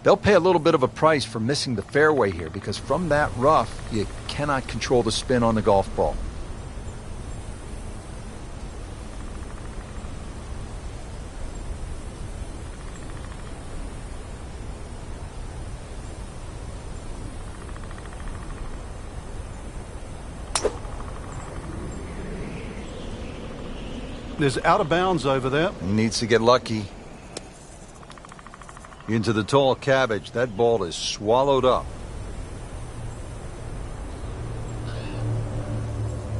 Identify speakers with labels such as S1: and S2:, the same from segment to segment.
S1: They'll pay a little bit of a price for missing the fairway here because from that rough, you cannot control the spin on the golf ball.
S2: There's out of bounds over there.
S1: He needs to get lucky. Into the tall cabbage. That ball is swallowed up.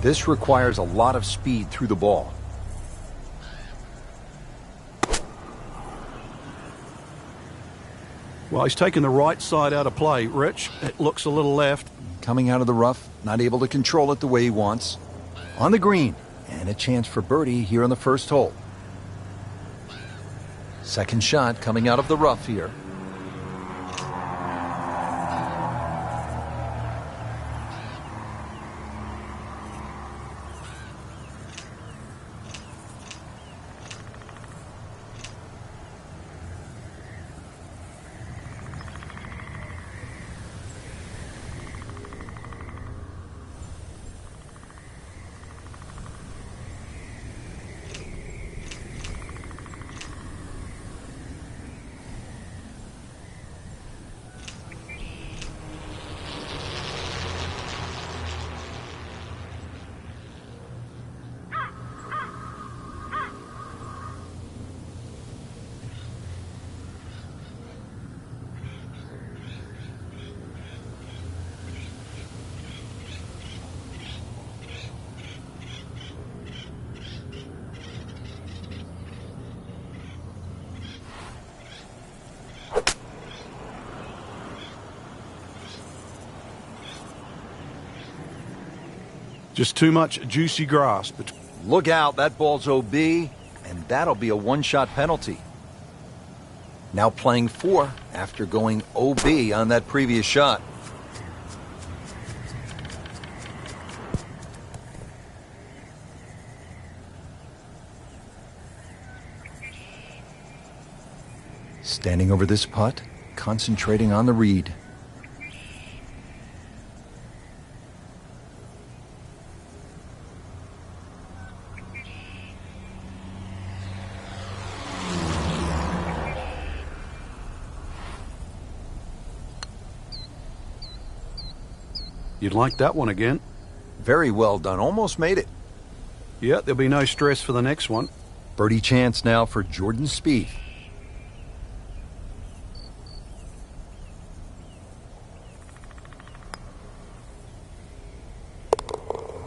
S1: This requires a lot of speed through the ball.
S2: Well, he's taking the right side out of play, Rich. It looks a little left.
S1: Coming out of the rough, not able to control it the way he wants. On the green, and a chance for birdie here on the first hole. Second shot coming out of the rough here.
S2: Just too much juicy grass. But
S1: Look out, that ball's OB, and that'll be a one-shot penalty. Now playing 4 after going OB on that previous shot. Standing over this putt, concentrating on the read.
S2: you'd like that one again.
S1: Very well done. Almost made it.
S2: Yeah, there'll be no stress for the next one.
S1: Birdie chance now for Jordan Spieth.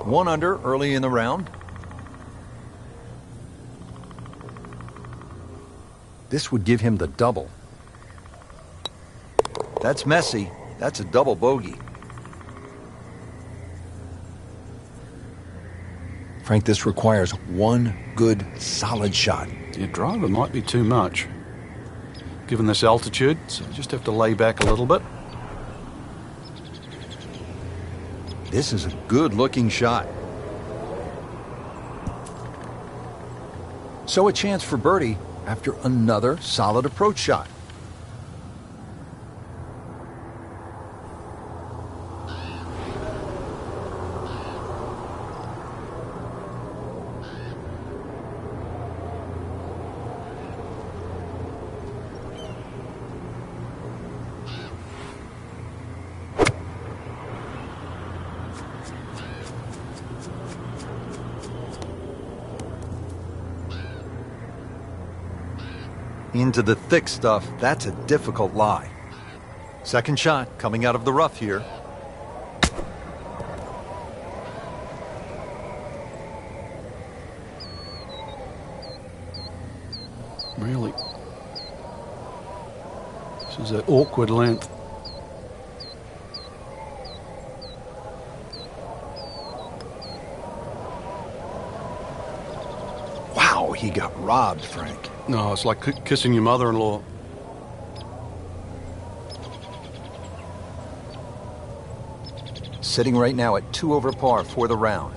S1: One under early in the round. This would give him the double. That's messy. That's a double bogey. Frank, this requires one good, solid shot.
S2: Your driver might be too much, given this altitude, so you just have to lay back a little bit.
S1: This is a good-looking shot. So a chance for birdie after another solid approach shot. Into the thick stuff, that's a difficult lie. Second shot coming out of the rough here.
S2: Really? This is an awkward length.
S1: Wow, he got robbed, Frank.
S2: No, it's like kissing your mother-in-law.
S1: Sitting right now at 2 over par for the round.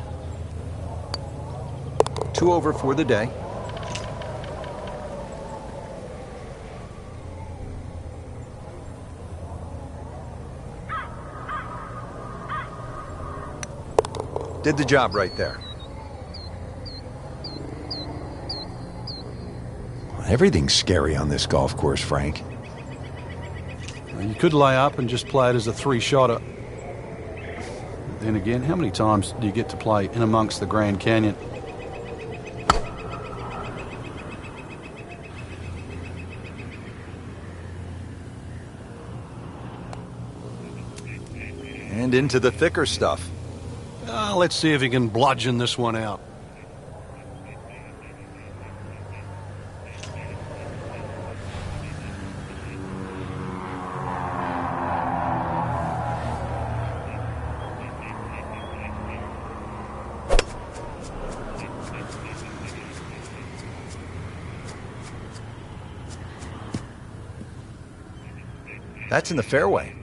S1: 2 over for the day. Did the job right there. Everything's scary on this golf course, Frank.
S2: You could lay up and just play it as a three-shotter. Then again, how many times do you get to play in amongst the Grand Canyon?
S1: And into the thicker stuff.
S2: Let's see if he can bludgeon this one out.
S1: That's in the fairway.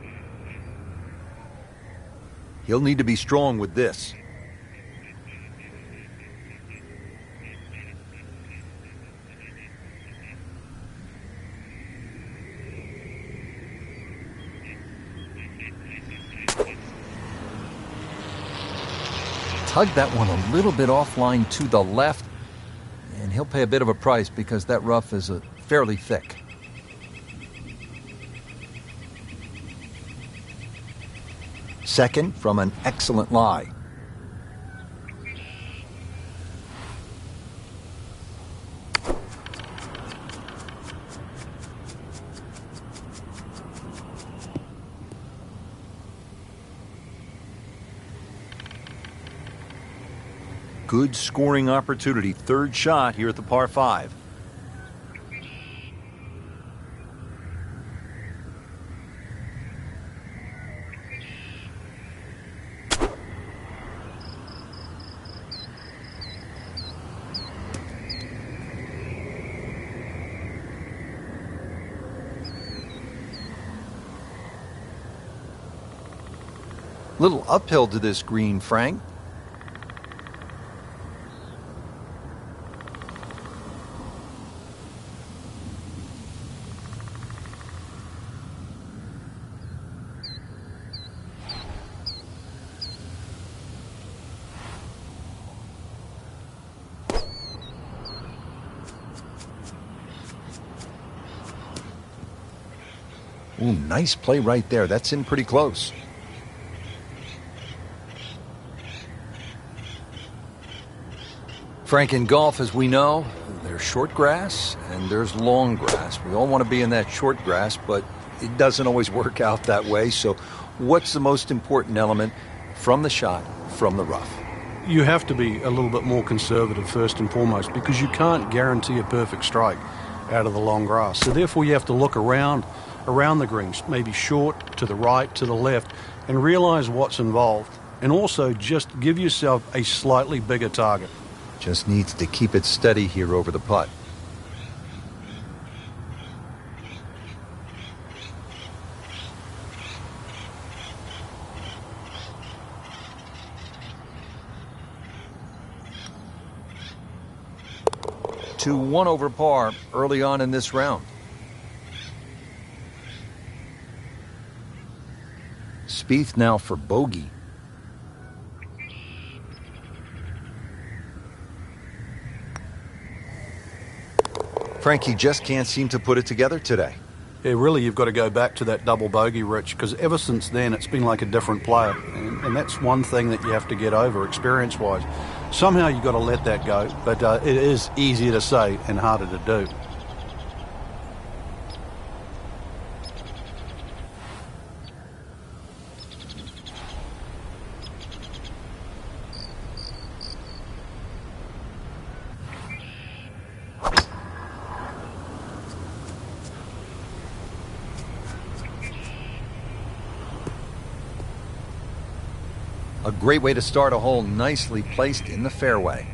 S1: He'll need to be strong with this. Tug that one a little bit offline to the left, and he'll pay a bit of a price because that rough is fairly thick. Second from an excellent lie. Good scoring opportunity. Third shot here at the par 5. Little uphill to this green, Frank. Ooh, nice play right there. That's in pretty close. Frank, in golf, as we know, there's short grass and there's long grass. We all want to be in that short grass, but it doesn't always work out that way. So what's the most important element from the shot, from the rough?
S2: You have to be a little bit more conservative first and foremost because you can't guarantee a perfect strike out of the long grass. So therefore you have to look around the greens, maybe short, to the right, to the left, and realize what's involved. And also just give yourself a slightly bigger target.
S1: Just needs to keep it steady here over the putt. To 1 over par early on in this round. Spieth now for bogey. Frankie just can't seem to put it together today.
S2: Yeah, really, you've got to go back to that double bogey, Rich, because ever since then it's been like a different player. And that's one thing that you have to get over, experience-wise. Somehow you've got to let that go, but it is easier to say and harder to do.
S1: A great way to start a hole, nicely placed in the fairway.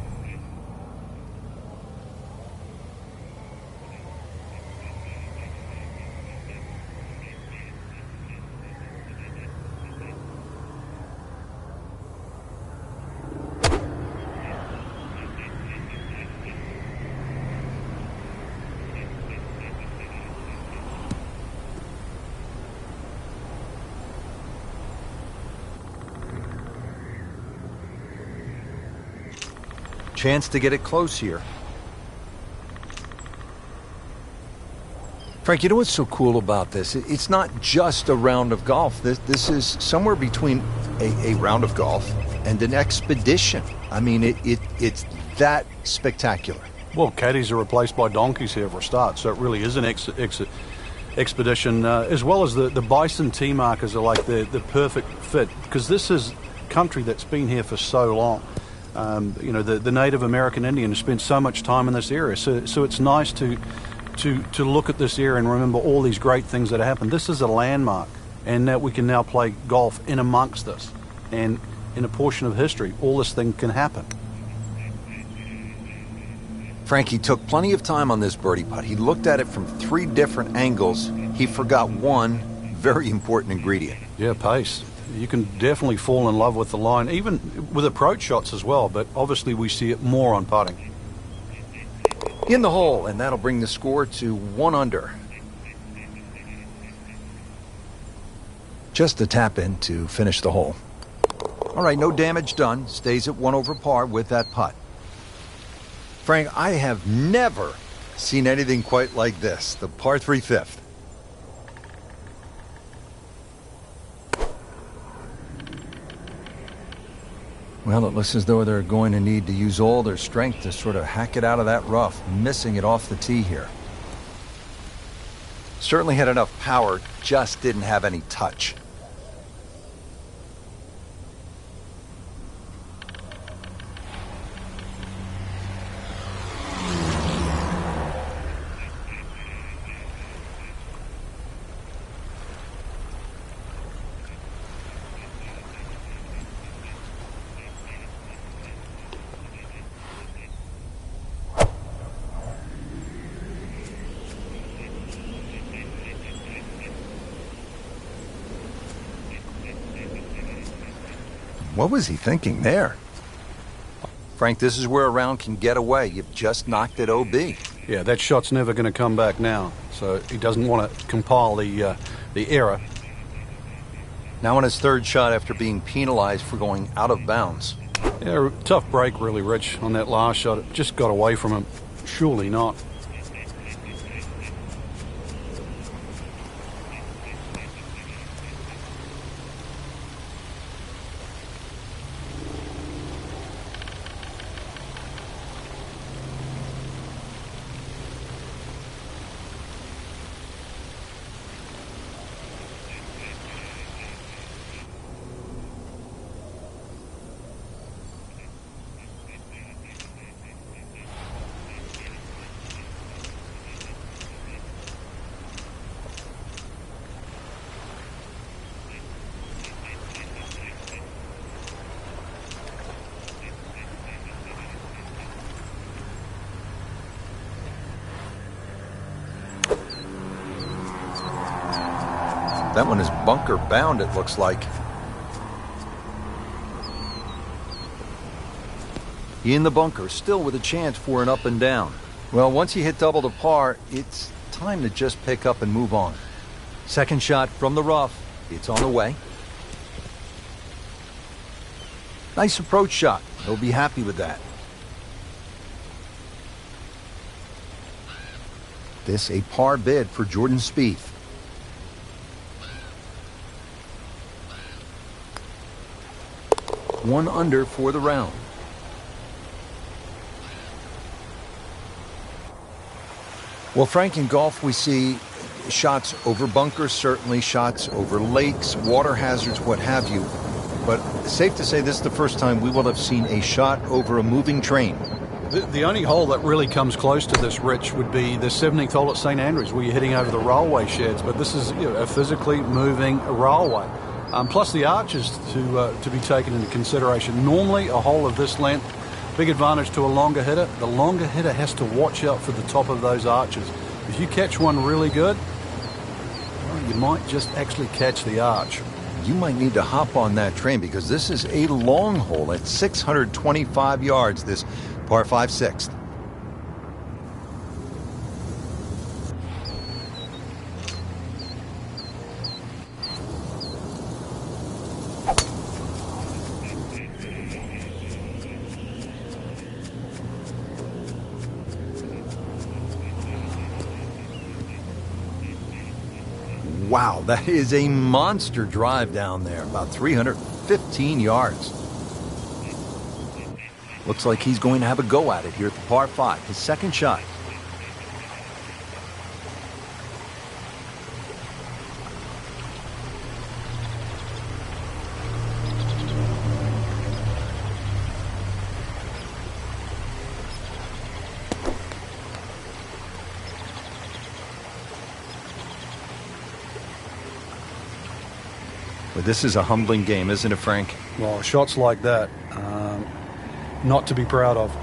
S1: Chance to get it close here. Frank, you know what's so cool about this? It's not just a round of golf. This is somewhere between a round of golf and an expedition. I mean, it's that spectacular.
S2: Well, caddies are replaced by donkeys here for a start, so it really is an expedition, as well as the bison tee markers are like the perfect fit, because this is country that's been here for so long. You know, the Native American Indian has spent so much time in this area, so it's nice to look at this area and remember all these great things that happened. This is a landmark, and that we can now play golf in amongst this, and in a portion of history, all this thing can happen.
S1: Frankie took plenty of time on this birdie putt. He looked at it from 3 different angles. He forgot one very important ingredient.
S2: Yeah, pace. You can definitely fall in love with the line, even with approach shots as well, but obviously we see it more on putting.
S1: In the hole, and that'll bring the score to 1 under. Just a tap in to finish the hole. All right, no damage done. Stays at 1 over par with that putt. Frank, I have never seen anything quite like this. The par 3 fifth. Well, it looks as though they're going to need to use all their strength to sort of hack it out of that rough, missing it off the tee here. Certainly had enough power, just didn't have any touch. What was he thinking there? Frank, this is where a round can get away. You've just knocked it OB.
S2: Yeah, that shot's never going to come back now, so he doesn't want to compile the error.
S1: Now on his 3rd shot after being penalized for going out of bounds.
S2: Yeah, tough break really, Rich, on that last shot. It just got away from him. Surely not.
S1: That one is bunker bound, it looks like. He in the bunker, still with a chance for an up and down. Well, once you hit double to par, it's time to just pick up and move on. 2nd shot from the rough. It's on the way. Nice approach shot. He'll be happy with that. This a par bid for Jordan Spieth. One under for the round. Well, Frank, in golf we see shots over bunkers, certainly shots over lakes, water hazards, what have you. But safe to say this is the first time we will have seen a shot over a moving train.
S2: The only hole that really comes close to this, Rich, would be the 17th hole at St Andrews, where you're heading over the railway sheds. But this is, you know, a physically moving railway. Plus the arches to be taken into consideration. Normally, a hole of this length, big advantage to a longer hitter. The longer hitter has to watch out for the top of those arches. If you catch one really good, well, you might just actually catch the arch.
S1: You might need to hop on that train because this is a long hole at 625 yards, this par 5 6th. Wow, that is a monster drive down there, about 315 yards. Looks like he's going to have a go at it here at the par 5, his second shot. But this is a humbling game, isn't it, Frank?
S2: Well, shots like that, not to be proud of.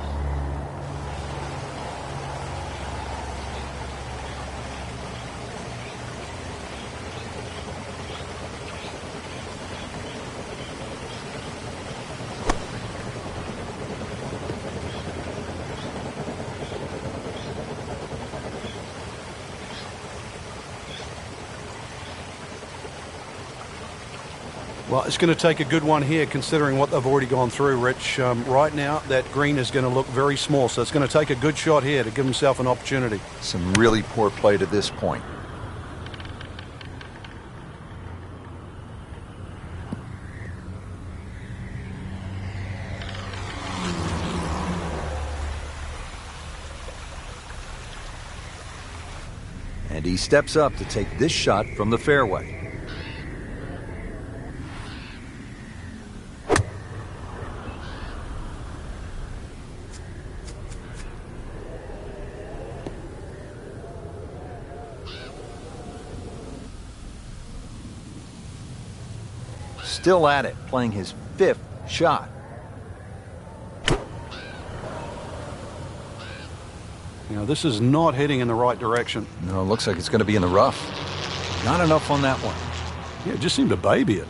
S2: Well, it's going to take a good one here considering what they've already gone through, Rich. Right now, that green is going to look very small, so it's going to take a good shot here to give himself an opportunity.
S1: Some really poor play to this point. And he steps up to take this shot from the fairway. Still at it, playing his 5th shot.
S2: You know, this is not heading in the right direction.
S1: No, it looks like it's going to be in the rough. Not enough on that one.
S2: Yeah, it just seemed to baby it.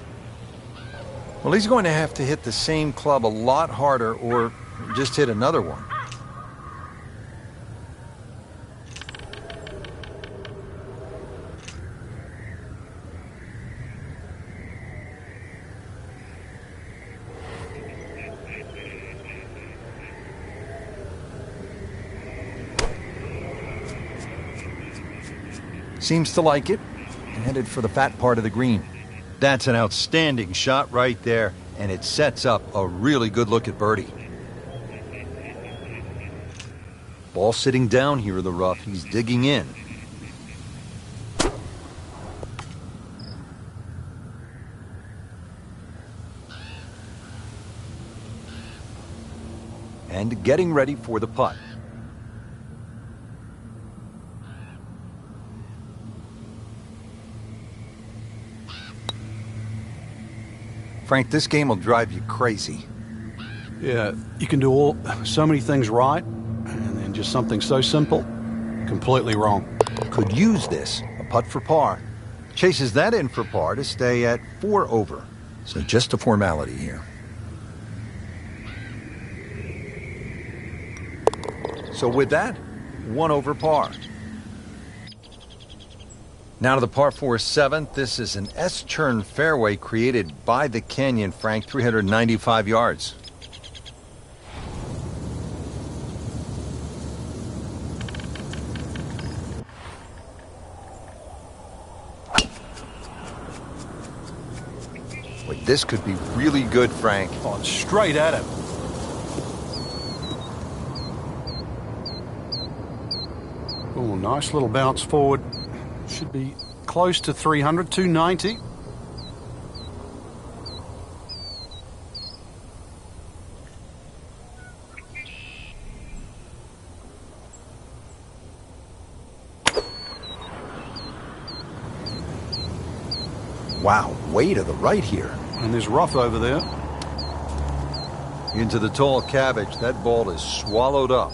S1: Well, he's going to have to hit the same club a lot harder or just hit another one. Seems to like it. Headed for the fat part of the green. That's an outstanding shot right there, and it sets up a really good look at birdie. Ball sitting down here in the rough. He's digging in. And getting ready for the putt. Frank, this game will drive you crazy.
S2: Yeah, you can do so many things right, and then just something so simple, completely wrong.
S1: Could use this, a putt for par. Chases that in for par to stay at 4 over. So just a formality here. So with that, 1 over par. Now to the par 4 7th. This is an S-turn fairway created by the Canyon, Frank, 395 yards. Wait, this could be really good, Frank.
S2: Oh, it's straight at him. Oh, nice little bounce forward. Should be close to 300, 290.
S1: Wow, way to the right here.
S2: And there's rough over there.
S1: Into the tall cabbage. That ball is swallowed up.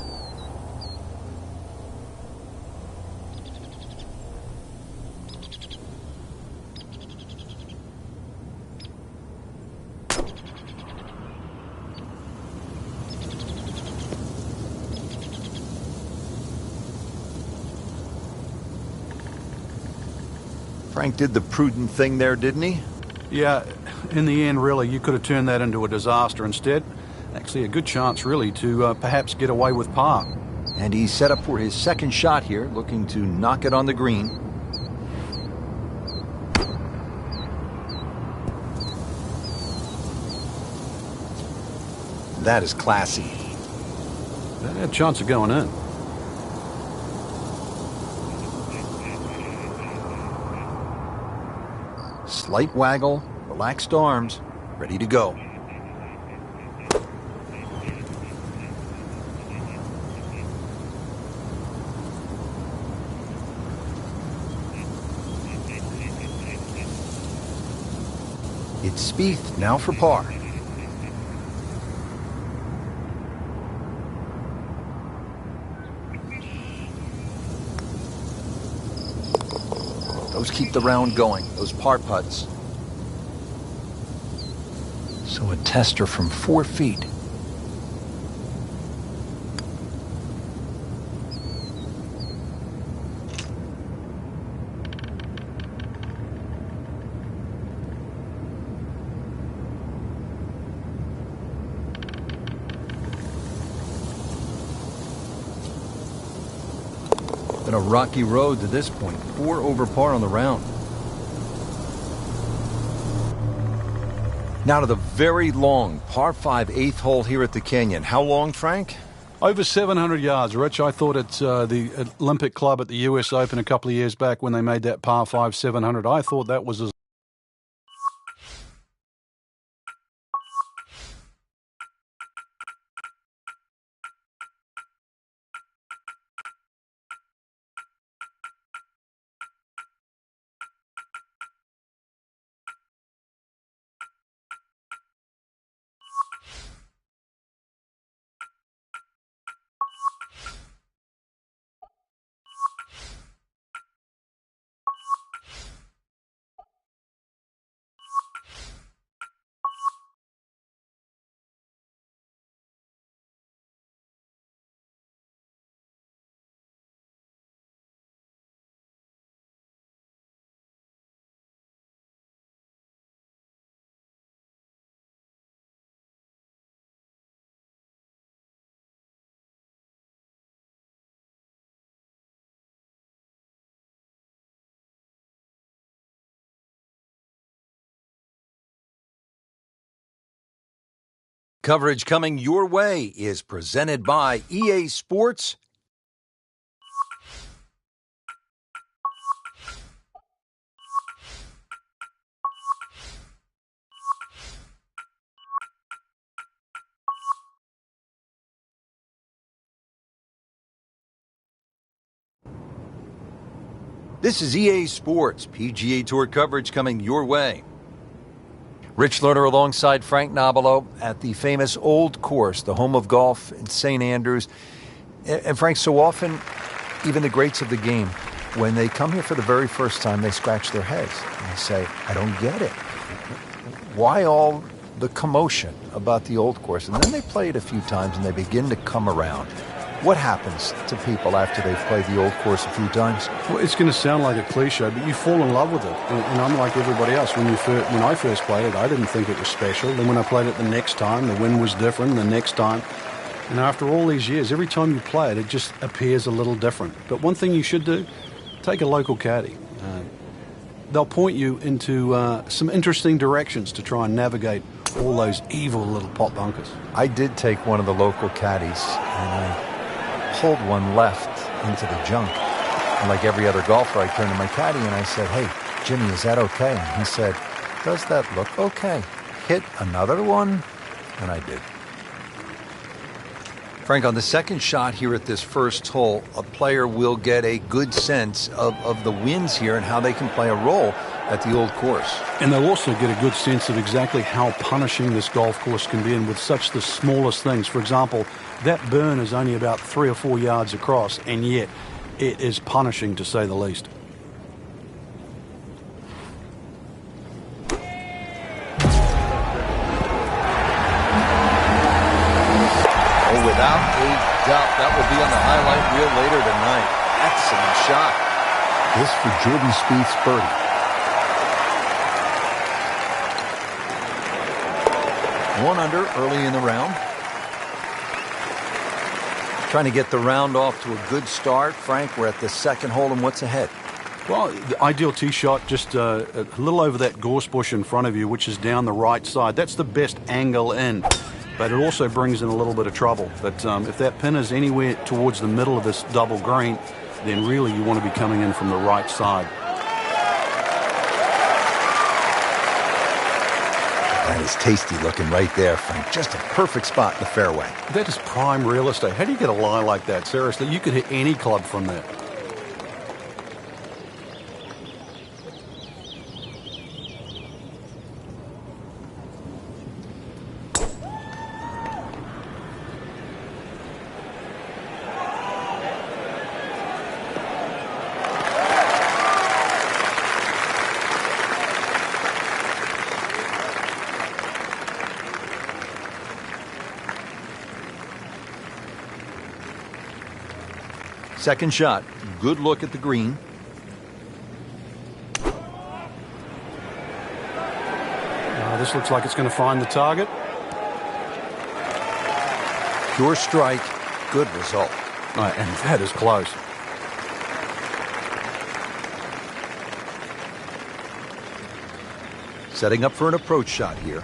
S1: Frank did the prudent thing there, didn't he?
S2: Yeah, in the end, really, you could have turned that into a disaster instead. Actually, a good chance, really, to perhaps get away with par.
S1: And he's set up for his second shot here, looking to knock it on the green. That is classy.
S2: That had a chance of going in.
S1: Slight waggle, relaxed arms, ready to go. It's Spieth now for par. Those keep the round going, those par putts. So a tester from 4 feet. Been a rocky road to this point. 4 over par on the round. Now to the very long par 5 8th hole here at the Canyon. How long, Frank?
S2: Over 700 yards, Rich. I thought it's the Olympic Club at the US Open a couple of years back when they made that par 5 700. I thought that was as
S1: Coverage coming your way is presented by EA Sports. This is EA Sports, PGA Tour coverage coming your way. Rich Lerner alongside Frank Nobilo at the famous Old Course, the home of golf in St. Andrews. And Frank, so often, even the greats of the game, when they come here for the very first time, they scratch their heads and they say, I don't get it. Why all the commotion about the Old Course? And then they play it a few times and they begin to come around. What happens to people after they've played the Old Course a few times?
S2: Well, it's going to sound like a cliche, but you fall in love with it. And unlike everybody else, when I first played it, I didn't think it was special. Then when I played it the next time, the wind was different. The next time, and after all these years, every time you play it, it just appears a little different. But one thing you should do, take a local caddy. They'll point you into some interesting directions to try and navigate all those evil little pot bunkers.
S1: I did take one of the local caddies, and I pulled one left into the junk. And like every other golfer, I turned to my caddy and I said, hey, Jimmy, is that okay? And he said, does that look okay? Hit another one? And I did. Frank, on the second shot here at this first hole, a player will get a good sense of the winds here and how they can play a role at the Old Course.
S2: And they'll also get a good sense of exactly how punishing this golf course can be, and with such the smallest things. For example, that burn is only about 3 or 4 yards across, and yet it is punishing, to say the least.
S1: Oh, without a doubt, that will be on the highlight reel later tonight. Excellent shot. This for Jordan Spieth's birdie. 1 under early in the round. Trying to get the round off to a good start. Frank, we're at the second hole, and what's ahead?
S2: Well, the ideal tee shot just a little over that gorse bush in front of you, which is down the right side. That's the best angle in. but it also brings in a little bit of trouble. But if that pin is anywhere towards the middle of this double green, then really you want to be coming in from the right side.
S1: That is tasty looking right there, Frank. Just a perfect spot in the fairway.
S2: That is prime real estate. How do you get a lie like that? Seriously, you could hit any club from that.
S1: Second shot. Good look at the green.
S2: This looks like it's going to find the target.
S1: Pure strike. Good result.
S2: And that is close.
S1: Setting up for an approach shot here.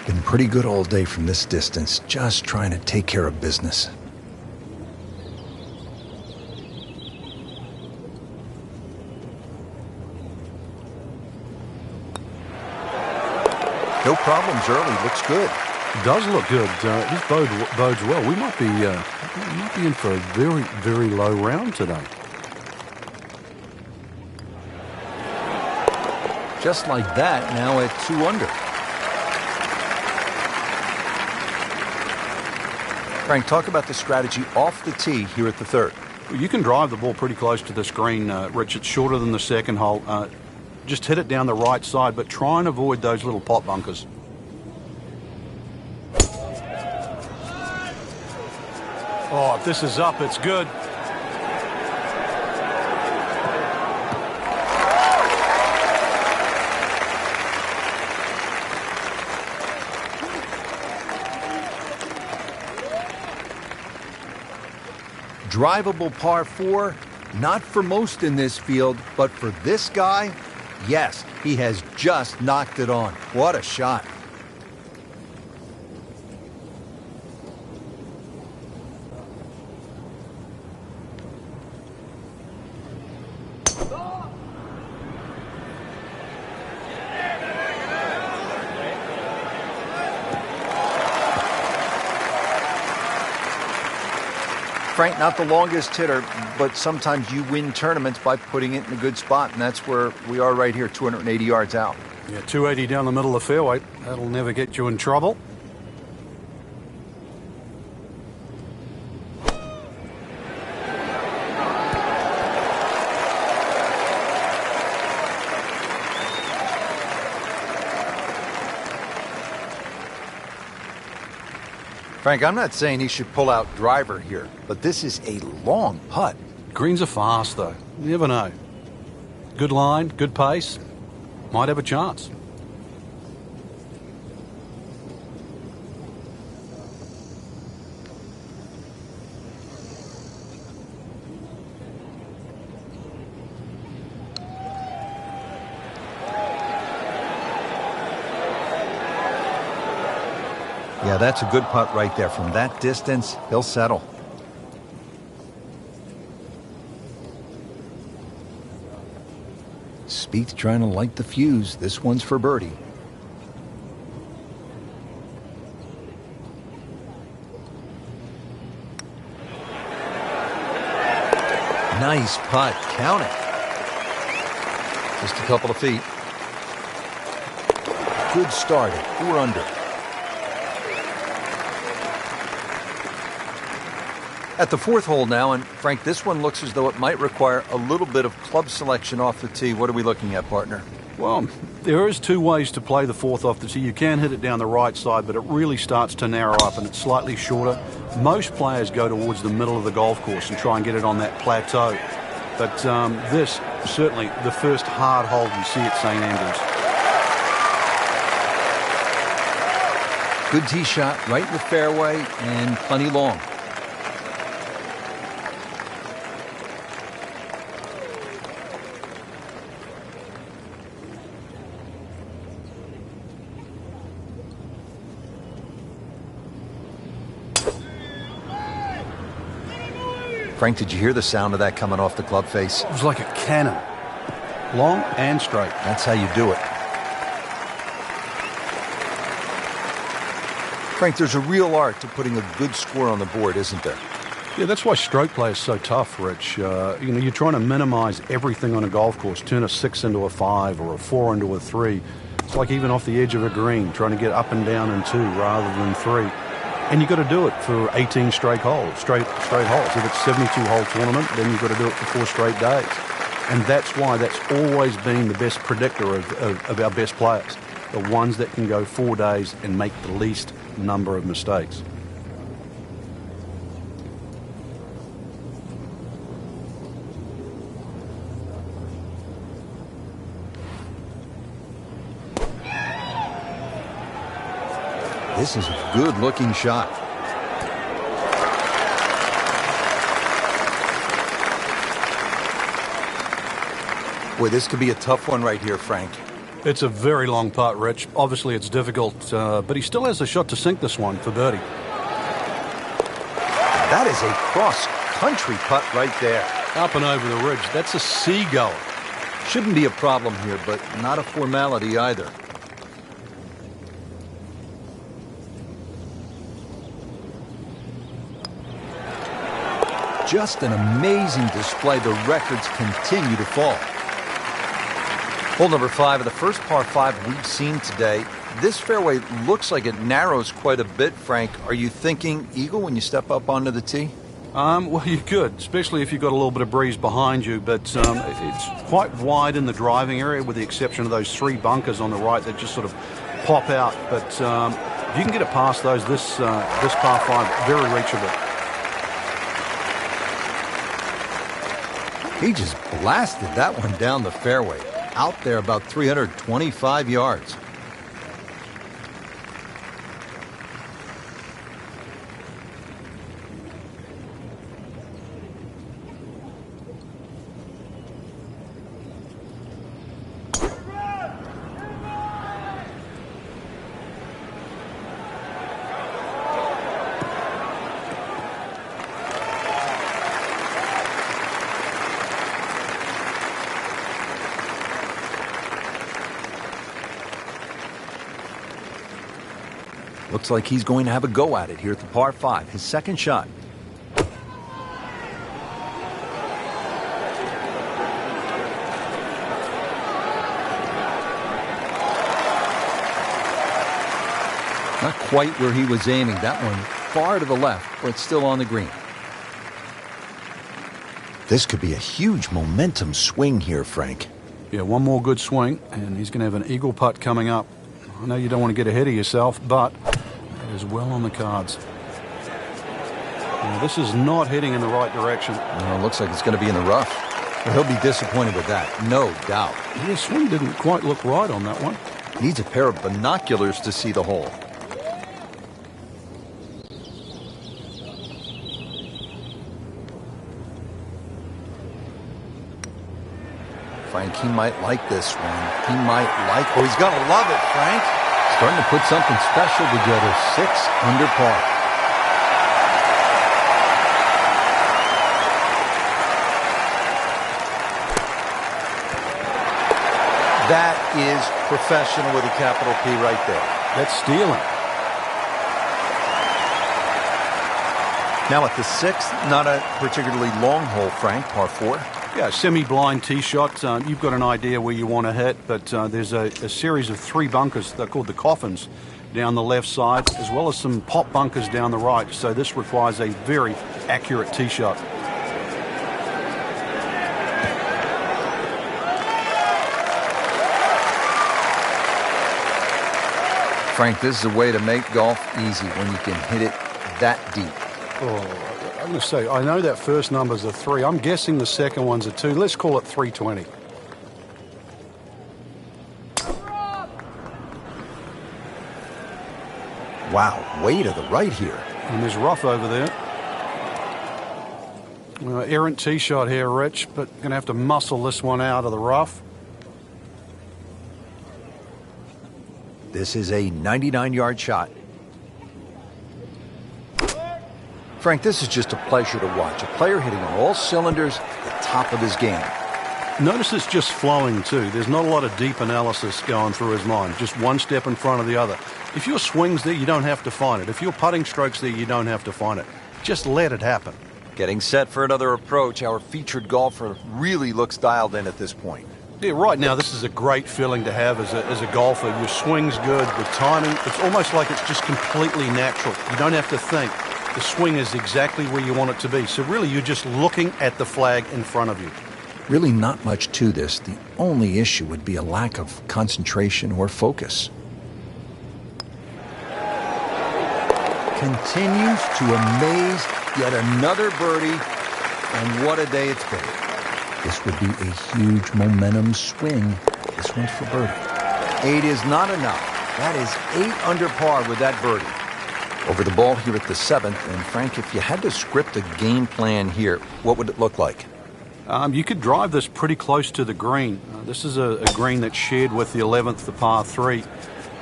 S1: Been pretty good all day from this distance, just trying to take care of business. No problems early, looks good.
S2: Does look good. This bodes well. We might be in for a very, very low round today.
S1: Just like that, now at 2 under. Frank, talk about the strategy off the tee here at the third.
S2: You can drive the ball pretty close to this green, Rich. It's shorter than the second hole. Just hit it down the right side, but try and avoid those little pot bunkers. Oh, if this is up, it's good.
S1: Drivable par 4, not for most in this field, but for this guy, yes, he has just knocked it on. What a shot. Frank, not the longest hitter, but sometimes you win tournaments by putting it in a good spot, and that's where we are right here, 280 yards out.
S2: Yeah, 280 down the middle of the fairway. That'll never get you in trouble.
S1: Frank, I'm not saying he should pull out driver here, but this is a long putt.
S2: Greens are fast, though. You never know. Good line, good pace. Might have a chance.
S1: Yeah, that's a good putt right there. From that distance, he'll settle. Spieth trying to light the fuse. This one's for birdie. Nice putt. Count it. Just a couple of feet. Good start at 4 under. At the 4th hole now, and Frank, this one looks as though it might require a little bit of club selection off the tee. What are we looking at, partner?
S2: Well, there is 2 ways to play the 4th off the tee. You can hit it down the right side, but it really starts to narrow up and it's slightly shorter. Most players go towards the middle of the golf course and try and get it on that plateau. But this, certainly the first hard hole you see at St. Andrews.
S1: Good tee shot, right in the fairway, and plenty long. Frank, did you hear the sound of that coming off the club face?
S2: It was like a cannon. Long and straight.
S1: That's how you do it. Frank, there's a real art to putting a good score on the board, isn't there?
S2: Yeah, that's why stroke play is so tough, Rich. You're trying to minimize everything on a golf course. Turn a 6 into a 5 or a 4 into a 3. It's like even off the edge of a green, trying to get up and down in 2 rather than 3. And you've got to do it for 18 straight holes, straight holes. If it's a 72-hole tournament, then you've got to do it for 4 straight days. And that's why that's always been the best predictor of our best players, the ones that can go 4 days and make the least number of mistakes.
S1: This is a good-looking shot. Boy, this could be a tough one right here, Frank.
S2: It's a very long putt, Rich. Obviously, it's difficult, but he still has a shot to sink this one for birdie.
S1: That is a cross-country putt right there.
S2: Up and over the ridge. That's a seagull.
S1: Shouldn't be a problem here, but not a formality either. Just an amazing display. The records continue to fall. Hole number 5 of the first par 5 we've seen today. This fairway looks like it narrows quite a bit, Frank. Are you thinking eagle when you step up onto the tee?
S2: Well, you could, especially if you've got a little bit of breeze behind you, but it's quite wide in the driving area with the exception of those 3 bunkers on the right that just sort of pop out. But if you can get it past those, this par 5, very reachable.
S1: He just blasted that one down the fairway. Out there about 325 yards. Looks like he's going to have a go at it here at the par 5, his second shot. Not quite where he was aiming. That one far to the left, but still on the green. This could be a huge momentum swing here, Frank.
S2: Yeah, one more good swing, and he's going to have an eagle putt coming up. I know you don't want to get ahead of yourself, but it is well on the cards. Now, this is not heading in the right direction.
S1: Well, it looks like it's going to be in the rough. But he'll be disappointed with that, no doubt.
S2: The swing didn't quite look right on that one.
S1: Needs a pair of binoculars to see the hole. Frank, he might like this one. He might like... Oh, he's going to love it, Frank. Starting to put something special together. 6 under par. That is professional with a capital P right there.
S2: That's stealing.
S1: Now at the 6th, not a particularly long hole, Frank, par 4.
S2: Yeah, semi-blind tee shot. You've got an idea where you want to hit, but there's a series of 3 bunkers. They're called the coffins down the left side, as well as some pop bunkers down the right. So this requires a very accurate tee shot.
S1: Frank, this is a way to make golf easy when you can hit it that deep.
S2: Oh, I'm going to say, I know that first number's a 3. I'm guessing the second one's a 2. Let's call it 320.
S1: Wow, way to the right here.
S2: And there's rough over there. Errant tee shot here, Rich, but going to have to muscle this one out of the rough.
S1: This is a 99-yard shot. Frank, this is just a pleasure to watch. A player hitting on all cylinders at the top of his game.
S2: Notice it's just flowing, too. There's not a lot of deep analysis going through his mind. Just one step in front of the other. If your swing's there, you don't have to find it. If your putting stroke's there, you don't have to find it. Just let it happen.
S1: Getting set for another approach. Our featured golfer really looks dialed in at this point.
S2: Yeah, right now, this is a great feeling to have as a golfer. Your swing's good, the timing, it's almost like it's just completely natural. You don't have to think. The swing is exactly where you want it to be. So really, you're just looking at the flag in front of you.
S1: Really not much to this. The only issue would be a lack of concentration or focus. Continues to amaze. Yet another birdie. And what a day it's been. This would be a huge momentum swing. This one's for birdie. 8 is not enough. That is 8 under par with that birdie. Over the ball here at the 7th. And Frank, if you had to script a game plan here, what would it look like?
S2: You could drive this pretty close to the green. This is a green that's shared with the 11th, the par 3.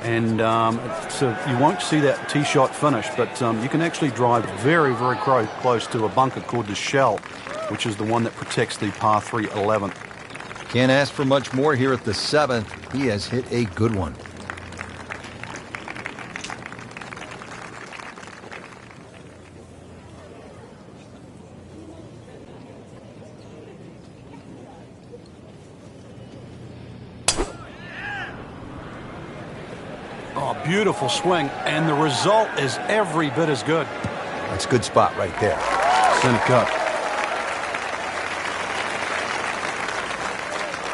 S2: And so you won't see that tee shot finish, but you can actually drive very, very close to a bunker called the Shell, which is the one that protects the par 3 11th.
S1: Can't ask for much more here at the 7th. He has hit a good one.
S2: Oh, beautiful swing, and the result is every bit as good.
S1: That's a good spot right there.
S2: Center cut.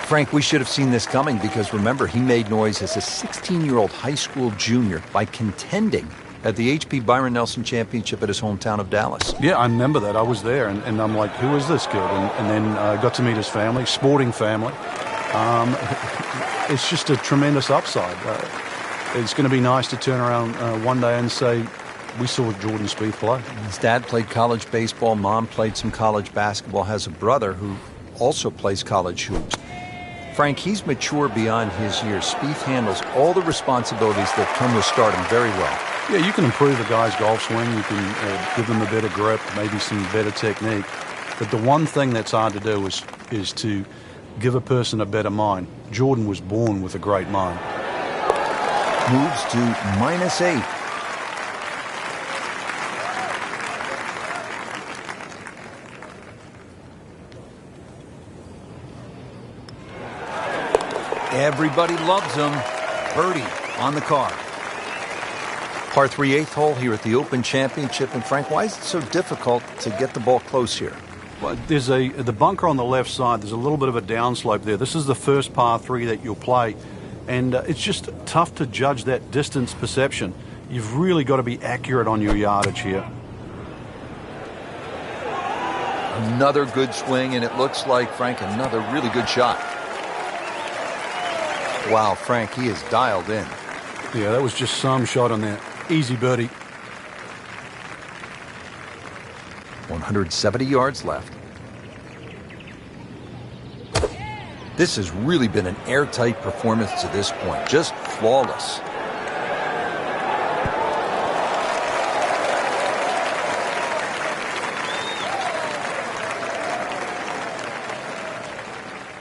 S1: Frank, we should have seen this coming because, remember, he made noise as a 16-year-old high school junior by contending at the H.P. Byron Nelson Championship at his hometown of Dallas.
S2: Yeah, I remember that. I was there, and I'm like, who is this kid? And then I got to meet his family, sporting family. It's just a tremendous upside. It's going to be nice to turn around one day and say, we saw Jordan Spieth play.
S1: His dad played college baseball. Mom played some college basketball. Has a brother who also plays college hoops. Frank, he's mature beyond his years. Spieth handles all the responsibilities that come with stardom very well.
S2: Yeah, you can improve a guy's golf swing. You can give them a better grip, maybe some better technique. But the one thing that's hard to do is to give a person a better mind. Jordan was born with a great mind.
S1: Moves to -8. Everybody loves him. Birdie on the card. Par 3 8th hole here at the Open Championship. And Frank, why is it so difficult to get the ball close here?
S2: Well, there's the bunker on the left side. There's a little bit of a downslope there. This is the first par 3 that you'll play. And it's just tough to judge that distance perception. You've really got to be accurate on your yardage here.
S1: Another good swing, and it looks like, Frank, another really good shot. Wow, Frank, he is dialed in.
S2: Yeah, that was just some shot on there. Easy birdie.
S1: 170 yards left. This has really been an airtight performance to this point. Just flawless.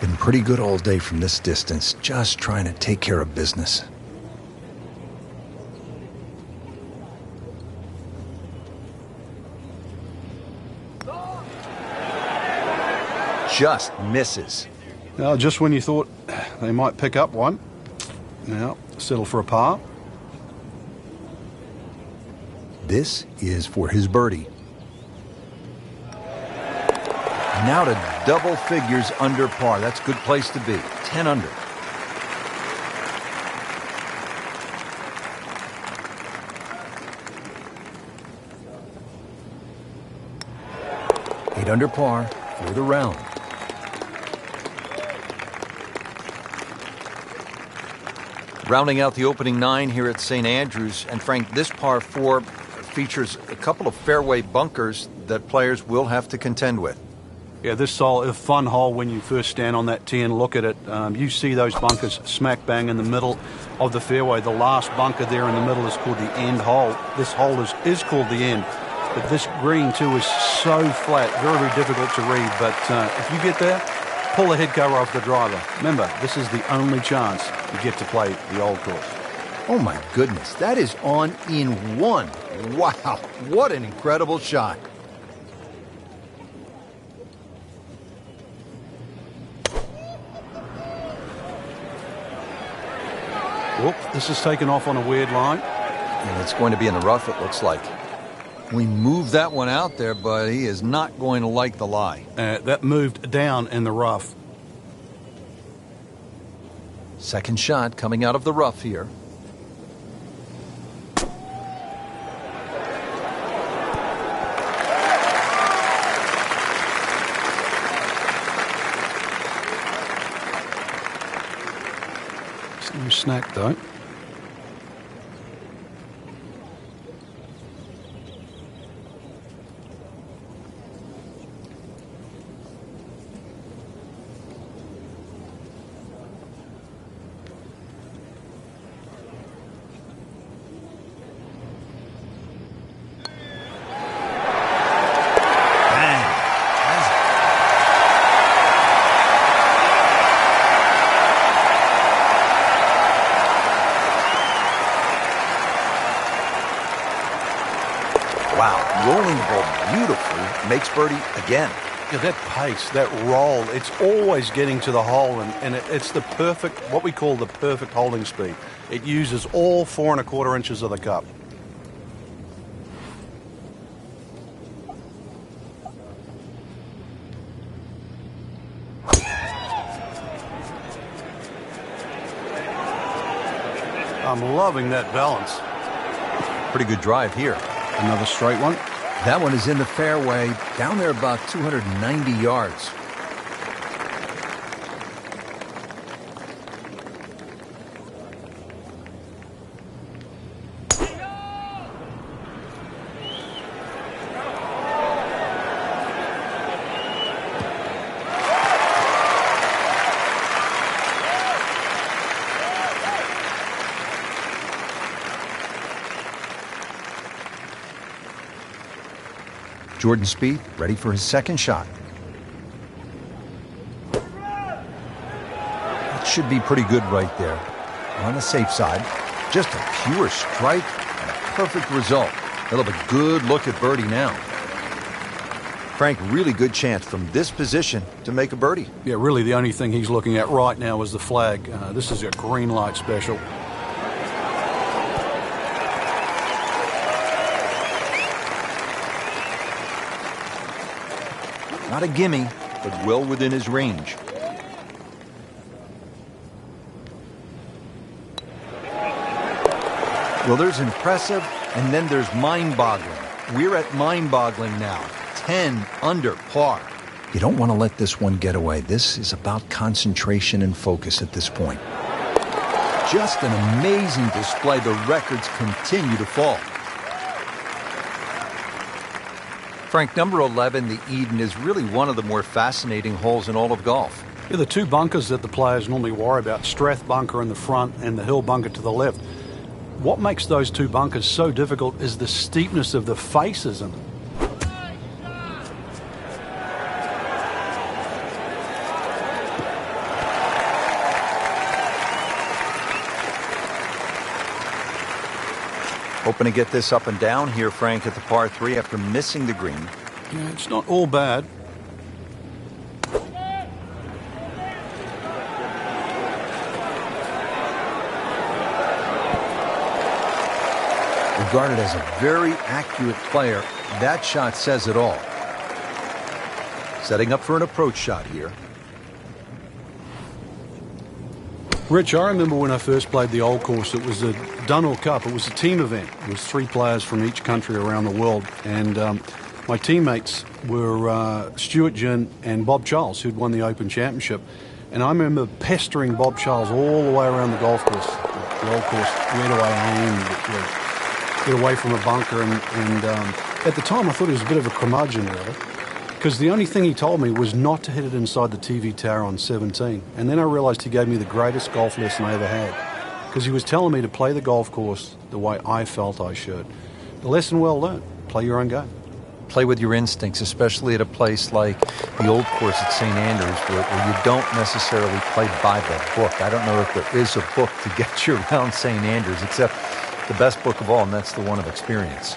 S1: Been pretty good all day from this distance. Just trying to take care of business. Just misses.
S2: Now, just when you thought they might pick up one, now settle for a par.
S1: This is for his birdie. Now to double figures under par. That's a good place to be. 10 under. 8 under par for the round. Rounding out the opening 9 here at St. Andrews. And Frank, this par 4 features a couple of fairway bunkers that players will have to contend with.
S2: Yeah, this is a fun hole when you first stand on that tee and look at it. You see those bunkers smack bang in the middle of the fairway. The last bunker there in the middle is called the end hole. This hole is called the end. But this green, too, is so flat, very, very difficult to read. But if you get there, pull the head cover off the driver. Remember, this is the only chance you get to play the old course.
S1: Oh, my goodness. That is on in 1. Wow. What an incredible shot.
S2: Whoop, this is taken off on a weird line.
S1: And it's going to be in the rough, it looks like. We moved that one out there, but he is not going to like the lie.
S2: That moved down in the rough.
S1: Second shot coming out of the rough here.
S2: It's no snack, though.
S1: Wow, rolling the ball beautifully, makes birdie again.
S2: Yeah, that pace, that roll, it's always getting to the hole, and it's the perfect, what we call the perfect holding speed. It uses all 4 1/4 inches of the cup. I'm loving that balance.
S1: Pretty good drive here.
S2: Another straight one.
S1: That one is in the fairway, down there about 290 yards. Jordan Spieth ready for his second shot. That should be pretty good right there. On the safe side, just a pure strike and a perfect result. He'll have a good look at birdie now. Frank, really good chance from this position to make a birdie.
S2: Yeah, really the only thing he's looking at right now is the flag. This is a green light special.
S1: Not a gimme, but well within his range. Well, there's impressive, and then there's mind-boggling. We're at mind-boggling now. 10 under par. You don't want to let this one get away. This is about concentration and focus at this point. Just an amazing display. The records continue to fall. Frank, number 11, the Eden, is really one of the more fascinating holes in all of golf.
S2: Yeah, the two bunkers that the players normally worry about, Strath bunker in the front and the Hill bunker to the left. What makes those two bunkers so difficult is the steepness of the faces in them.
S1: Hoping to get this up and down here, Frank, at the par 3 after missing the green.
S2: Yeah, it's not all bad.
S1: Regarded as a very accurate player, that shot says it all. Setting up for an approach shot here.
S2: Rich, I remember when I first played the old course, it was a Dunhill Cup. It was a team event. It was 3 players from each country around the world. And My teammates were Stuart Ginn and Bob Charles, who'd won the Open Championship. And I remember pestering Bob Charles all the way around the golf course. The old course, where do I aim? Get away from a bunker. And at the time, I thought he was a bit of a curmudgeon, really. Because the only thing he told me was not to hit it inside the TV tower on 17. And then I realized he gave me the greatest golf lesson I ever had. Because he was telling me to play the golf course the way I felt I should. The lesson well learned. Play your own game.
S1: Play with your instincts, especially at a place like the old course at St. Andrews, where you don't necessarily play by the book. I don't know if there is a book to get you around St. Andrews, except the best book of all, and that's the one of experience.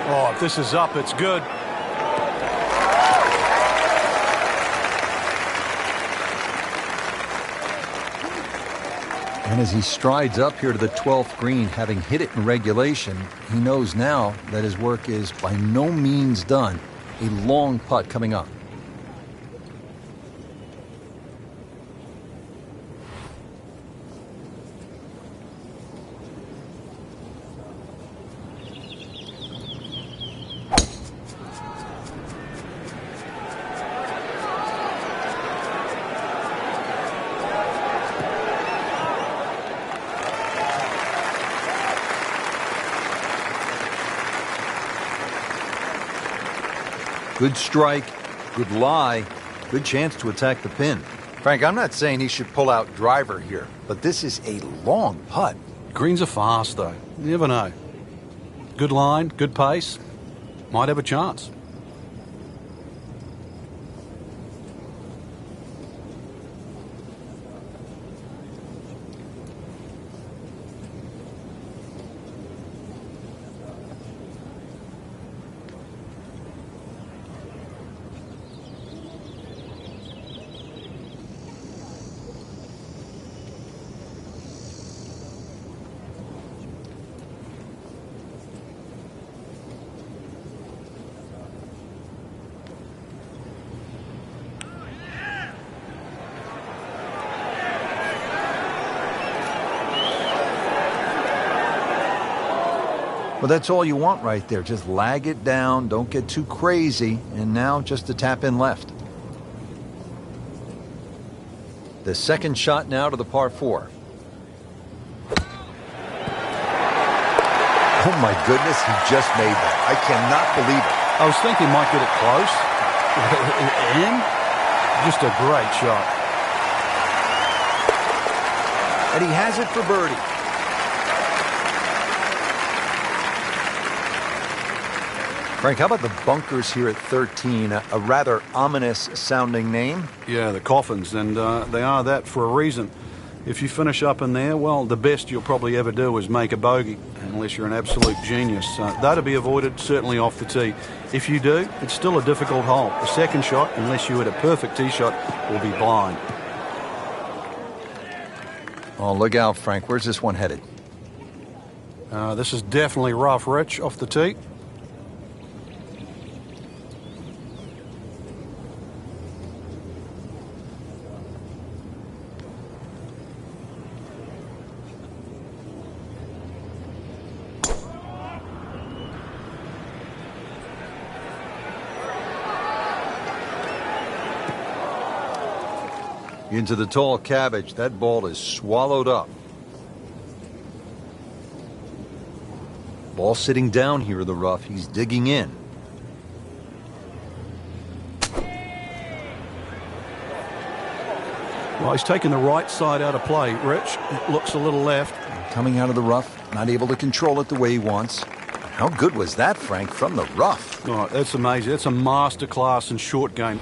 S2: Oh, if this is up, it's good.
S1: And as he strides up here to the 12th green, having hit it in regulation, he knows now that his work is by no means done. A long putt coming up. Good strike, good lie, good chance to attack the pin. Frank, I'm not saying he should pull out driver here, but this is a long putt.
S2: Greens are fast, though. You never know. Good line, good pace. Might have a chance.
S1: Well, that's all you want right there. Just lag it down, don't get too crazy, and now just to tap in left. The second shot now to the par 4. Oh my goodness, he just made that. I cannot believe it.
S2: I was thinking might get it close. And just a great shot.
S1: And he has it for birdie. Frank, how about the bunkers here at 13? A rather ominous sounding name.
S2: Yeah, the coffins, and they are that for a reason. If you finish up in there, well, the best you'll probably ever do is make a bogey, unless you're an absolute genius. That'll be avoided, certainly off the tee. If you do, it's still a difficult hole. The second shot, unless you hit a perfect tee shot, will be blind.
S1: Oh, look out, Frank. Where's this one headed?
S2: This is definitely rough, Rich, off the tee.
S1: Into the tall cabbage. That ball is swallowed up. Ball sitting down here in the rough. He's digging in.
S2: Well, he's taking the right side out of play, Rich. It looks a little left.
S1: Coming out of the rough, not able to control it the way he wants. How good was that, Frank, from the rough?
S2: Oh, that's amazing. That's a masterclass in short game.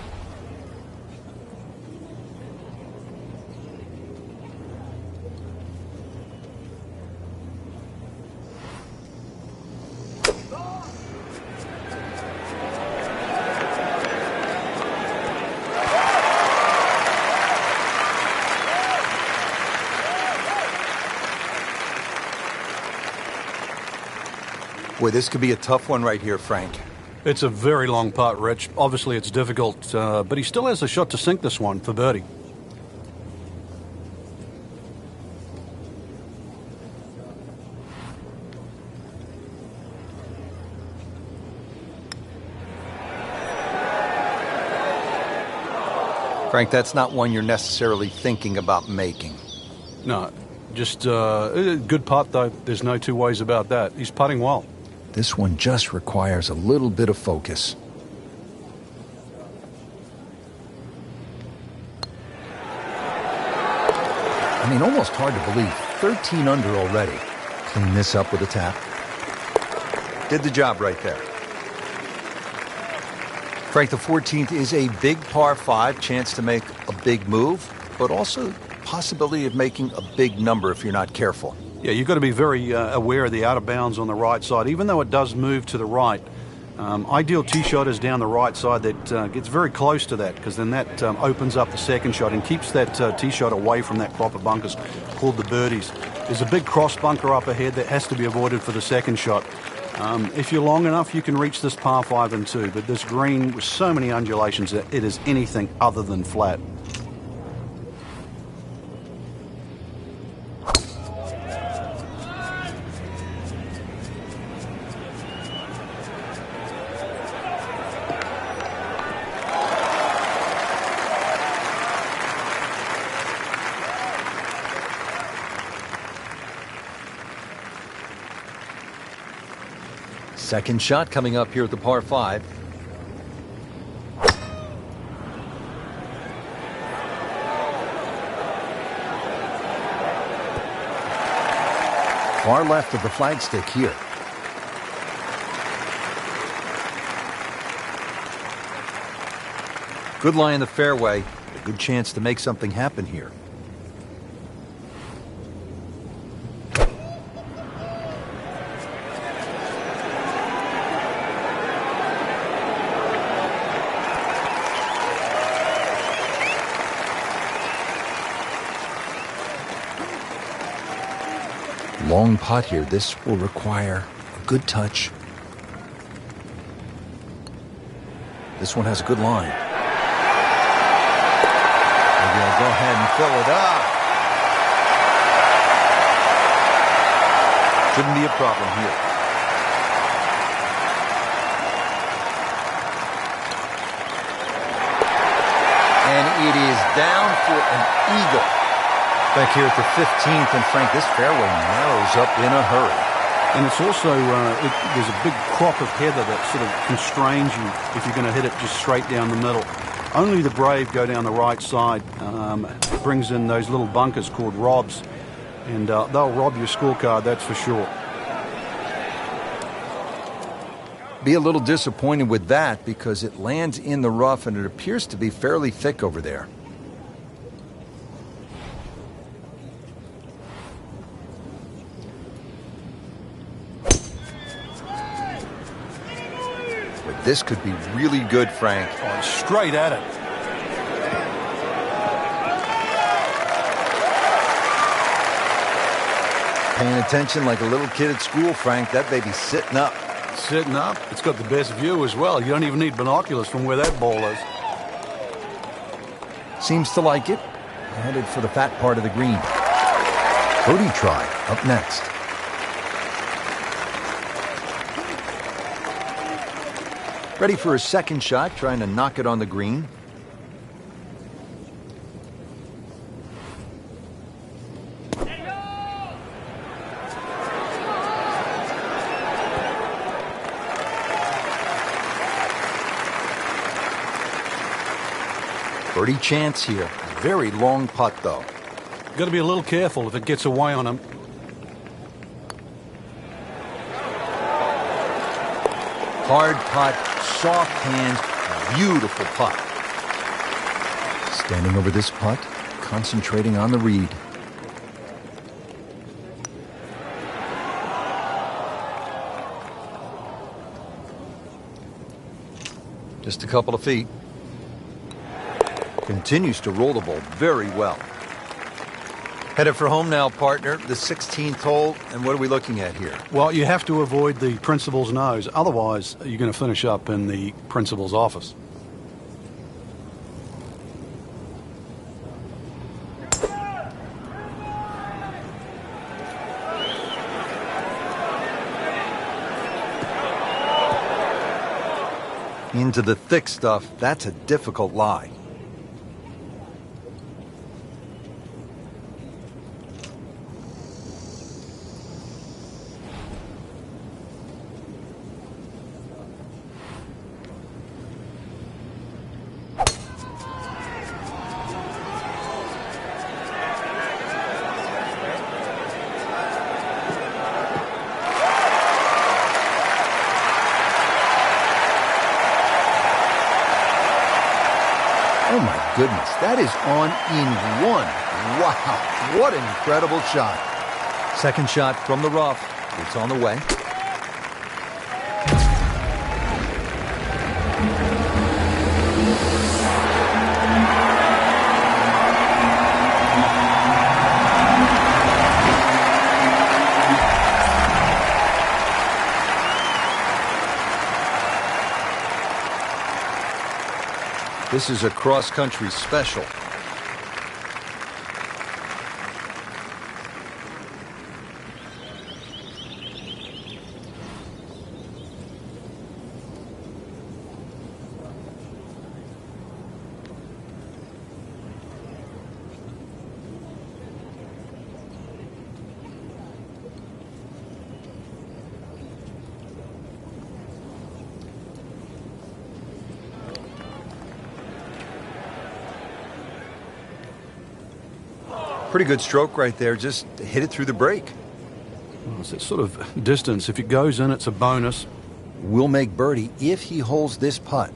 S1: Boy, this could be a tough one right here, Frank.
S2: It's a very long putt, Rich. Obviously, it's difficult, but he still has a shot to sink this one for birdie.
S1: Frank, that's not one you're necessarily thinking about making.
S2: No, just a good putt, though. There's no two ways about that. He's putting well.
S1: This one just requires a little bit of focus. I mean, almost hard to believe. 13 under already. Clean this up with a tap. Did the job right there. Frank, the 14th is a big par 5, chance to make a big move, but also possibility of making a big number if you're not careful.
S2: Yeah, you've got to be very aware of the out of bounds on the right side, even though it does move to the right. Ideal tee shot is down the right side that gets very close to that, because then that opens up the second shot and keeps that tee shot away from that crop of bunkers called the birdies. There's a big cross bunker up ahead that has to be avoided for the second shot. If you're long enough, you can reach this par 5 and 2, but this green with so many undulations, it is anything other than flat.
S1: Second shot coming up here at the par 5. Far left of the flagstick here. Good lie in the fairway. A good chance to make something happen here. Long putt here. This will require a good touch. This one has a good line. Maybe I'll go ahead and fill it up. Shouldn't be a problem here. And it is down for an eagle. Back here at the 15th, and Frank, this fairway narrows up in a hurry.
S2: And it's also, there's a big crop of heather that sort of constrains you if you're going to hit it just straight down the middle. Only the brave go down the right side. It brings in those little bunkers called robs, and they'll rob your scorecard, that's for sure.
S1: Be a little disappointed with that because it lands in the rough and it appears to be fairly thick over there. But this could be really good, Frank.
S2: Oh, straight at it.
S1: Paying attention like a little kid at school, Frank. That baby's sitting up.
S2: Sitting up. It's got the best view as well. You don't even need binoculars from where that ball is.
S1: Seems to like it. Headed for the fat part of the green. Birdie try up next. Ready for a second shot, trying to knock it on the green. Birdie chance here. Very long putt, though.
S2: Got to be a little careful if it gets away on him.
S1: Hard putt, soft hands, beautiful putt. Standing over this putt, concentrating on the read. Just a couple of feet. Continues to roll the ball very well. Headed for home now, partner. The 16th hole, and what are we looking at here?
S2: Well, you have to avoid the principal's nose. Otherwise, you're going to finish up in the principal's office.
S1: Into the thick stuff. That's a difficult lie. Oh my goodness, that is on in one. Wow, what an incredible shot. Second shot from the rough. It's on the way. This is a cross-country special. Pretty good stroke right there. Just hit it through the break.
S2: Well, it's that sort of distance. If it goes in, it's a bonus.
S1: Will make birdie if he holds this putt.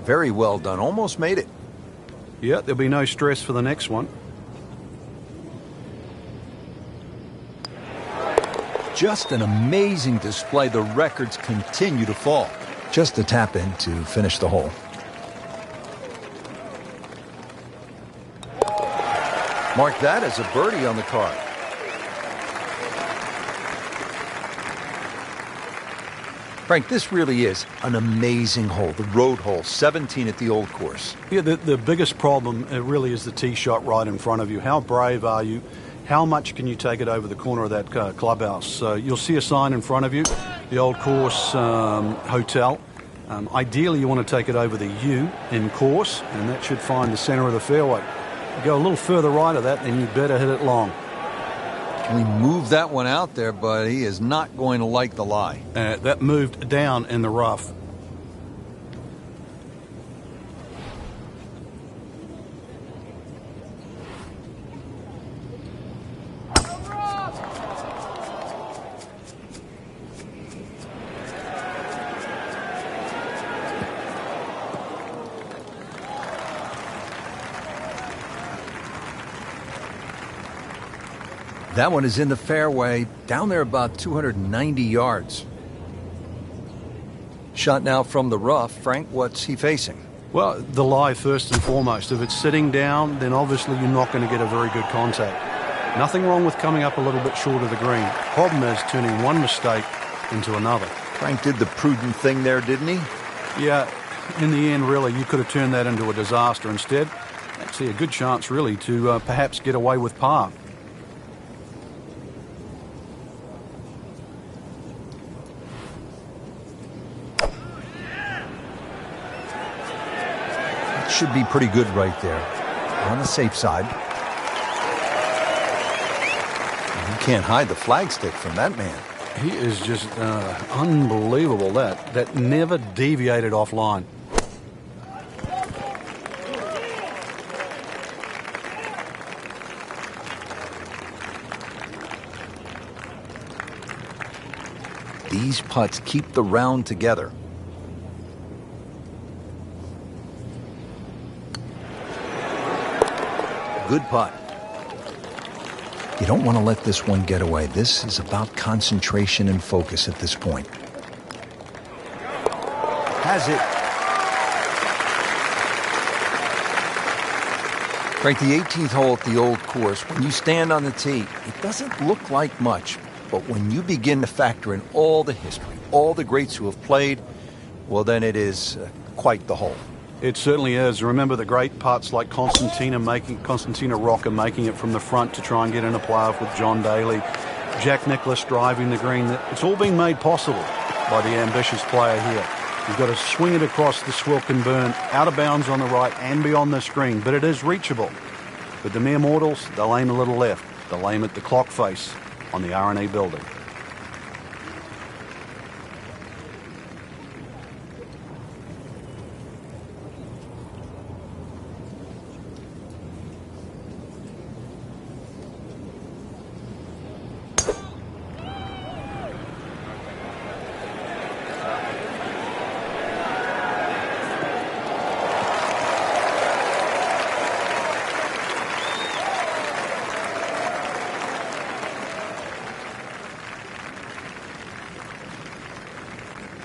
S1: Very well done. Almost made it.
S2: Yeah, there'll be no stress for the next one.
S1: Just an amazing display. The records continue to fall. Just a tap in to finish the hole. Mark that as a birdie on the card. Frank, this really is an amazing hole. The road hole, 17 at the old course.
S2: Yeah, the biggest problem really is the tee shot right in front of you. How brave are you? How much can you take it over the corner of that clubhouse? You'll see a sign in front of you, the Old Course Hotel. Ideally, you want to take it over the U in course, and that should find the center of the fairway. You go a little further right of that, then you better hit it long.
S1: We moved that one out there, but he is not going to like the lie.
S2: That moved down in the rough.
S1: That one is in the fairway, down there about 290 yards. Shot now from the rough. Frank, what's he facing?
S2: Well, the lie first and foremost. If it's sitting down, then obviously you're not going to get a very good contact. Nothing wrong with coming up a little bit short of the green. Problem is turning one mistake into another.
S1: Frank did the prudent thing there, didn't he?
S2: Yeah, in the end, really, you could have turned that into a disaster. Instead, actually a good chance, really, to perhaps get away with par.
S1: Should be pretty good right there. On the safe side. You can't hide the flagstick from that man.
S2: He is just unbelievable. That never deviated offline.
S1: These putts keep the round together. Good putt. You don't want to let this one get away. This is about concentration and focus at this point. has it. Frank, the 18th hole at the old course, when you stand on the tee, it doesn't look like much. But when you begin to factor in all the history, all the greats who have played, well, then it is quite the hole.
S2: It certainly is. Remember the great putts like Constantina Rocca making it from the front to try and get in a playoff with John Daly, Jack Nicklaus driving the green. It's all been made possible by the ambitious player here. You've got to swing it across the Swilcan Burn, out of bounds on the right and beyond the screen, but it is reachable. But the mere mortals, they'll aim a little left. They'll aim at the clock face on the R&A building.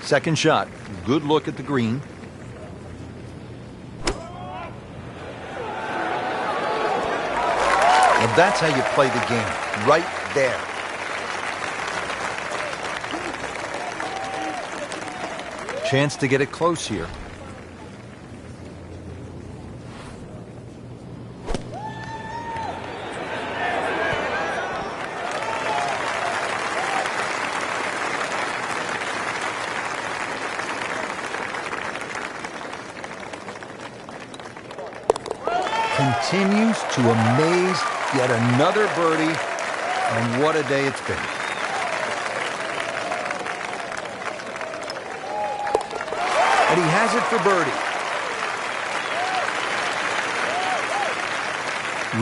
S1: Second shot. Good look at the green. And that's how you play the game. Right there. Chance to get it close here. Continues to amaze. Yet another birdie, and what a day it's been. And he has it for birdie.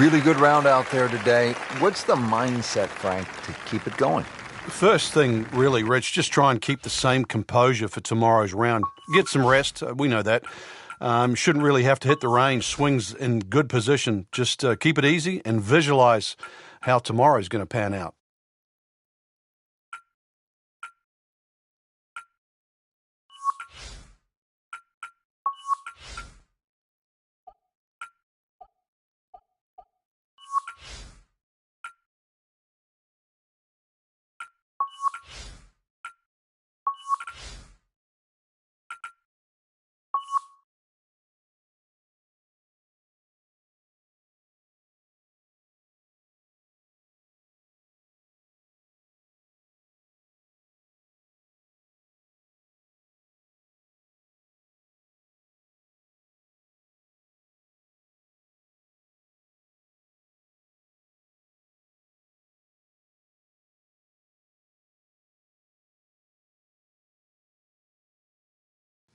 S1: Really good round out there today. What's the mindset, Frank, to keep it going?
S2: First thing, really, Rich, just try and keep the same composure for tomorrow's round. Get some rest. We know that. Shouldn't really have to hit the range. Swings in good position. Just keep it easy and visualize how tomorrow's going to pan out.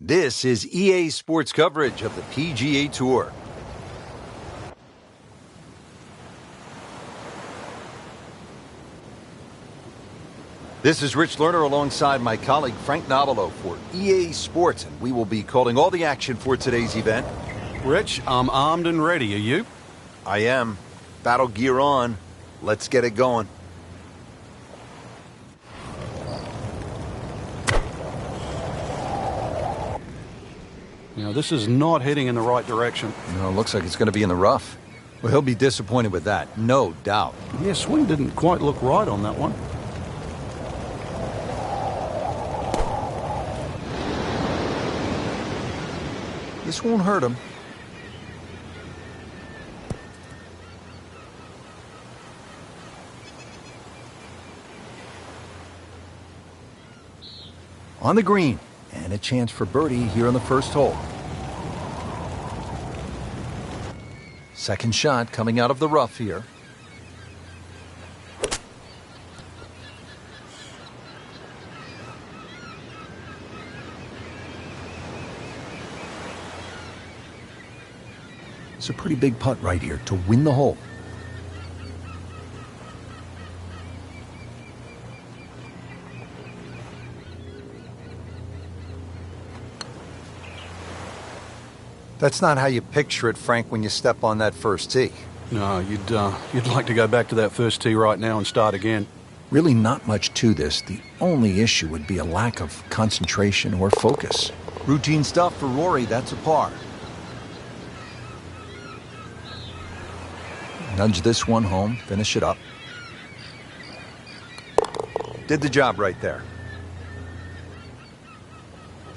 S1: This is EA Sports coverage of the PGA Tour. This is Rich Lerner alongside my colleague Frank Nobilo for EA Sports, and we will be calling all the action for today's event.
S2: Rich, I'm armed and ready. Are you?
S1: I am. Battle gear on. Let's get it going.
S2: Now, this is not heading in the right direction.
S1: No, looks like it's going to be in the rough. Well, he'll be disappointed with that, no doubt.
S2: Yeah, swing didn't quite look right on that one.
S1: This won't hurt him. On the green, and a chance for birdie here on the first hole. Second shot coming out of the rough here. It's a pretty big putt right here to win the hole. That's not how you picture it, Frank, when you step on that first tee.
S2: No, you'd like to go back to that first tee right now and start again.
S1: Really not much to this. The only issue would be a lack of concentration or focus. Routine stuff for Rory, that's a par. Nudge this one home, finish it up. Did the job right there.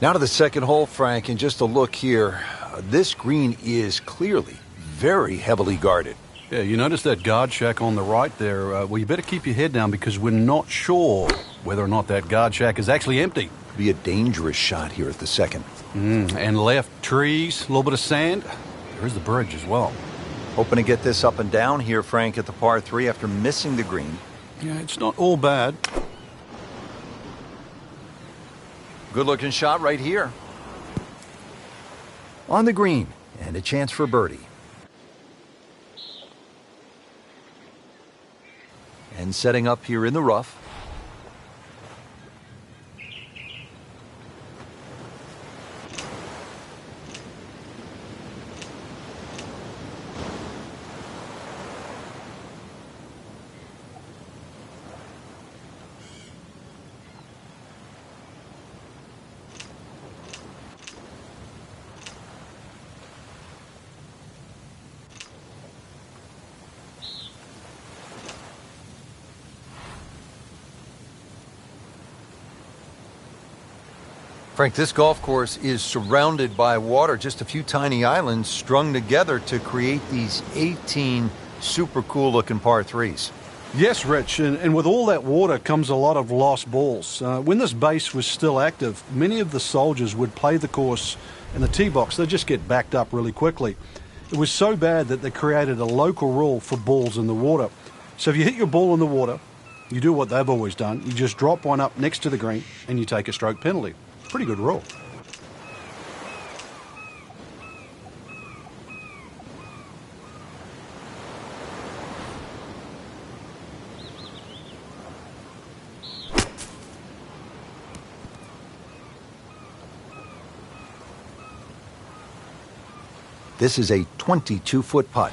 S1: Now to the second hole, Frank, and just a look here. This green is clearly very heavily guarded.
S2: Yeah, you notice that guard shack on the right there. Well, you better keep your head down because we're not sure whether or not that guard shack is actually empty.
S1: Be a dangerous shot here at the second.
S2: And left, trees, a little bit of sand. There's the bridge as well.
S1: Hoping to get this up and down here, Frank, at the par 3 after missing the green.
S2: Yeah, it's not all bad.
S1: Good looking shot right here. On the green, and a chance for birdie. And setting up here in the rough. Frank, this golf course is surrounded by water, just a few tiny islands strung together to create these 18 super cool looking par 3s.
S2: Yes, Rich, and with all that water comes a lot of lost balls. When this base was still active, many of the soldiers would play the course in the tee box. They'd just get backed up really quickly. It was so bad that they created a local rule for balls in the water. So if you hit your ball in the water, you do what they've always done. You just drop one up next to the green and you take a stroke penalty. Pretty good rule.
S1: This is a 22-foot putt.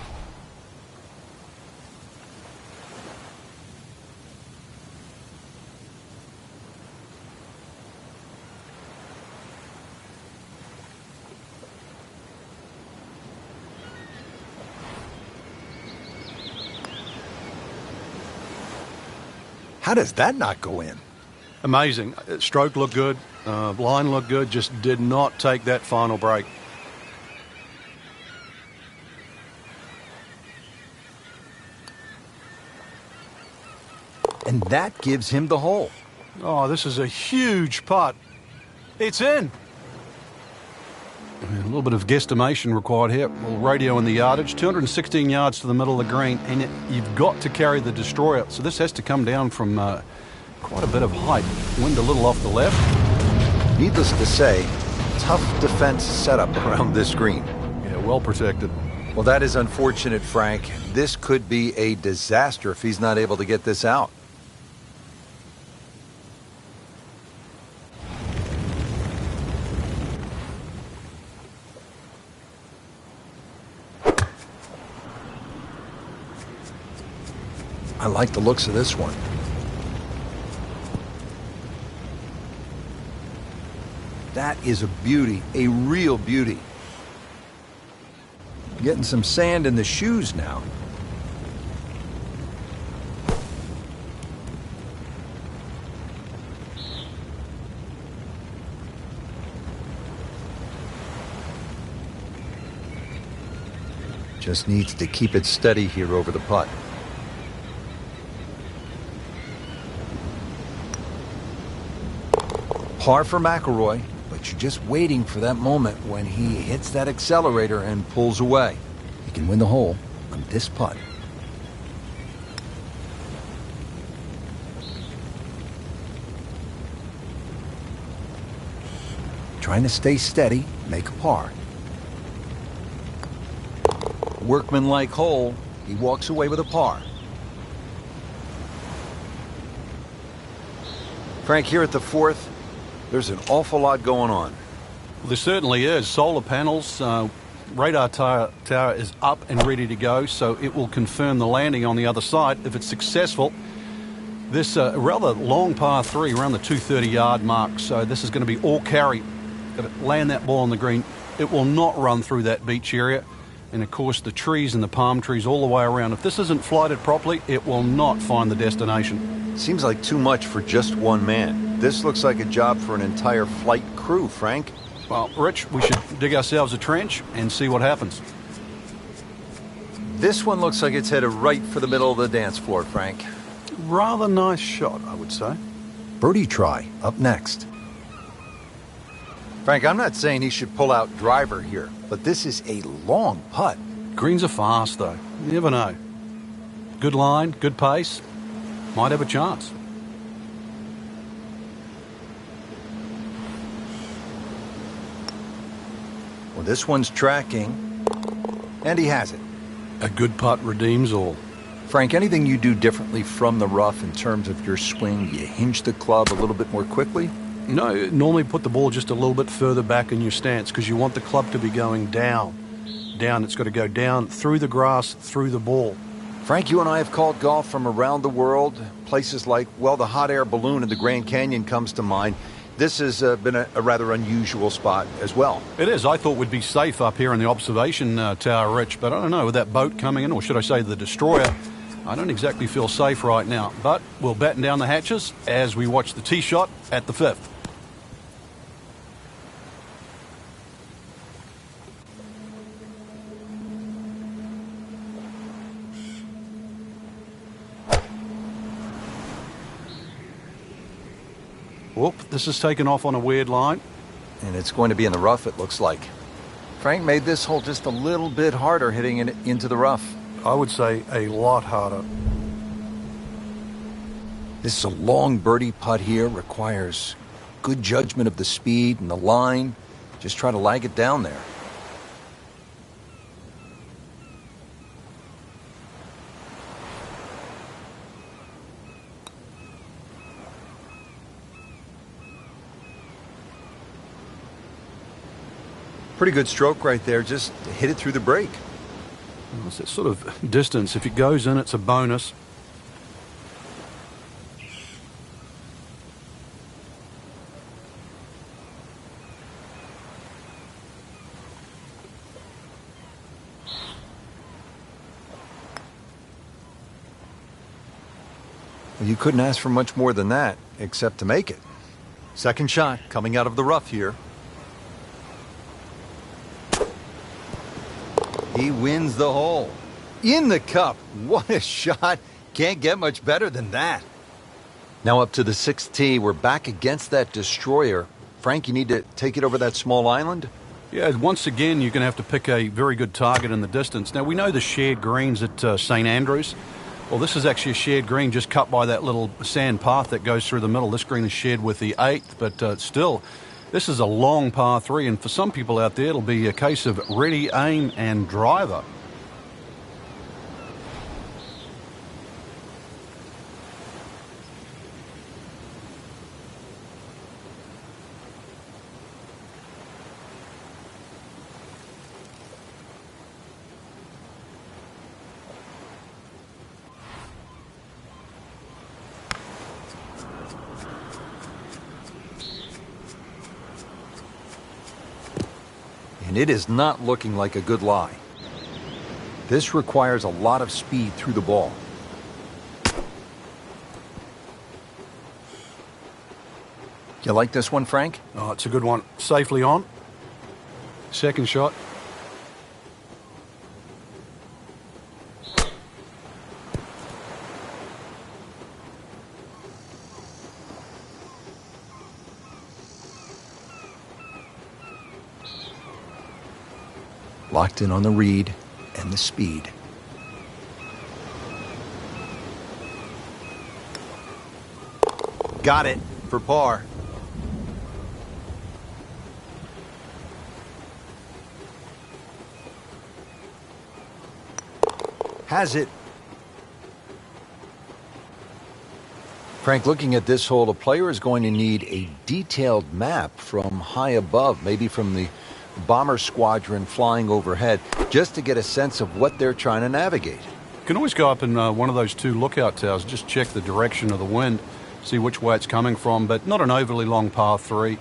S1: How does that not go in?
S2: Amazing. Stroke looked good. Line looked good. Just did not take that final break.
S1: And that gives him the hole.
S2: Oh, this is a huge putt. It's in. A little bit of guesstimation required here. We'll radio in the yardage. 216 yards to the middle of the green, and you've got to carry the destroyer. So this has to come down from quite a bit of height. Wind a little off the left.
S1: Needless to say, tough defense setup around this green.
S2: Yeah, well protected.
S1: Well, that is unfortunate, Frank. This could be a disaster if he's not able to get this out. I like the looks of this one. That is a beauty, a real beauty. Getting some sand in the shoes now. Just needs to keep it steady here over the putt. Par for McIlroy, but you're just waiting for that moment when he hits that accelerator and pulls away. He can win the hole on this putt. Trying to stay steady, make a par. Workmanlike hole, he walks away with a par. Frank, here at the fourth, there's an awful lot going on.
S2: There certainly is. Solar panels, radar tower is up and ready to go, so it will confirm the landing on the other side. If it's successful, this rather long par 3 around the 230-yard mark, so this is going to be all carry Got to land that ball on the green. It will not run through that beach area. And of course the trees and the palm trees all the way around. If this isn't flighted properly, it will not find the destination.
S1: Seems like too much for just one man. This looks like a job for an entire flight crew, Frank.
S2: Well, Rich, we should dig ourselves a trench and see what happens.
S1: This one looks like it's headed right for the middle of the dance floor, Frank.
S2: Rather nice shot, I would say.
S1: Birdie try, up next. Frank, I'm not saying he should pull out driver here, but this is a long putt.
S2: Greens are fast, though. You never know. Good line, good pace. Might have a chance.
S1: Well, this one's tracking, and he has it.
S2: A good putt redeems all.
S1: Frank, anything you do differently from the rough in terms of your swing? You hinge the club a little bit more quickly?
S2: No, normally put the ball just a little bit further back in your stance because you want the club to be going down. Down, it's got to go down through the grass, through the ball.
S1: Frank, you and I have called golf from around the world. Places like, well, the hot air balloon in the Grand Canyon comes to mind. This has been a rather unusual spot as well.
S2: It is. I thought we'd be safe up here in the observation tower, Rich, but I don't know, with that boat coming in, or should I say the destroyer, I don't exactly feel safe right now. But we'll batten down the hatches as we watch the tee shot at the 5th. Whoop, this is taken off on a weird line.
S1: And it's going to be in the rough, it looks like. Frank made this hole just a little bit harder hitting it into the rough.
S2: I would say a lot harder.
S1: This is a long birdie putt here, requires good judgment of the speed and the line. Just try to lag it down there. Pretty good stroke right there, just hit it through the break.
S2: Well, it's that sort of distance. If it goes in, it's a bonus.
S1: Well, you couldn't ask for much more than that, except to make it. Second shot coming out of the rough here. He wins the hole. In the cup. What a shot. Can't get much better than that. Now up to the 6th tee. We're back against that destroyer. Frank, you need to take it over that small island?
S2: Yeah, once again, you're going to have to pick a very good target in the distance. Now, we know the shared greens at St. Andrews. Well, this is actually a shared green just cut by that little sand path that goes through the middle. This green is shared with the 8th, but still, this is a long par 3, and for some people out there, it'll be a case of ready, aim, and driver.
S1: And it is not looking like a good lie. This requires a lot of speed through the ball. You like this one, Frank?
S2: Oh, it's a good one. Safely on. Second shot.
S1: Locked in on the read and the speed. Got it for par. Has it. Frank, looking at this hole, a player is going to need a detailed map from high above, maybe from the bomber squadron flying overhead, just to get a sense of what they're trying to navigate.
S2: You can always go up in one of those 2 lookout towers, just check the direction of the wind, see which way it's coming from, but not an overly long par 3.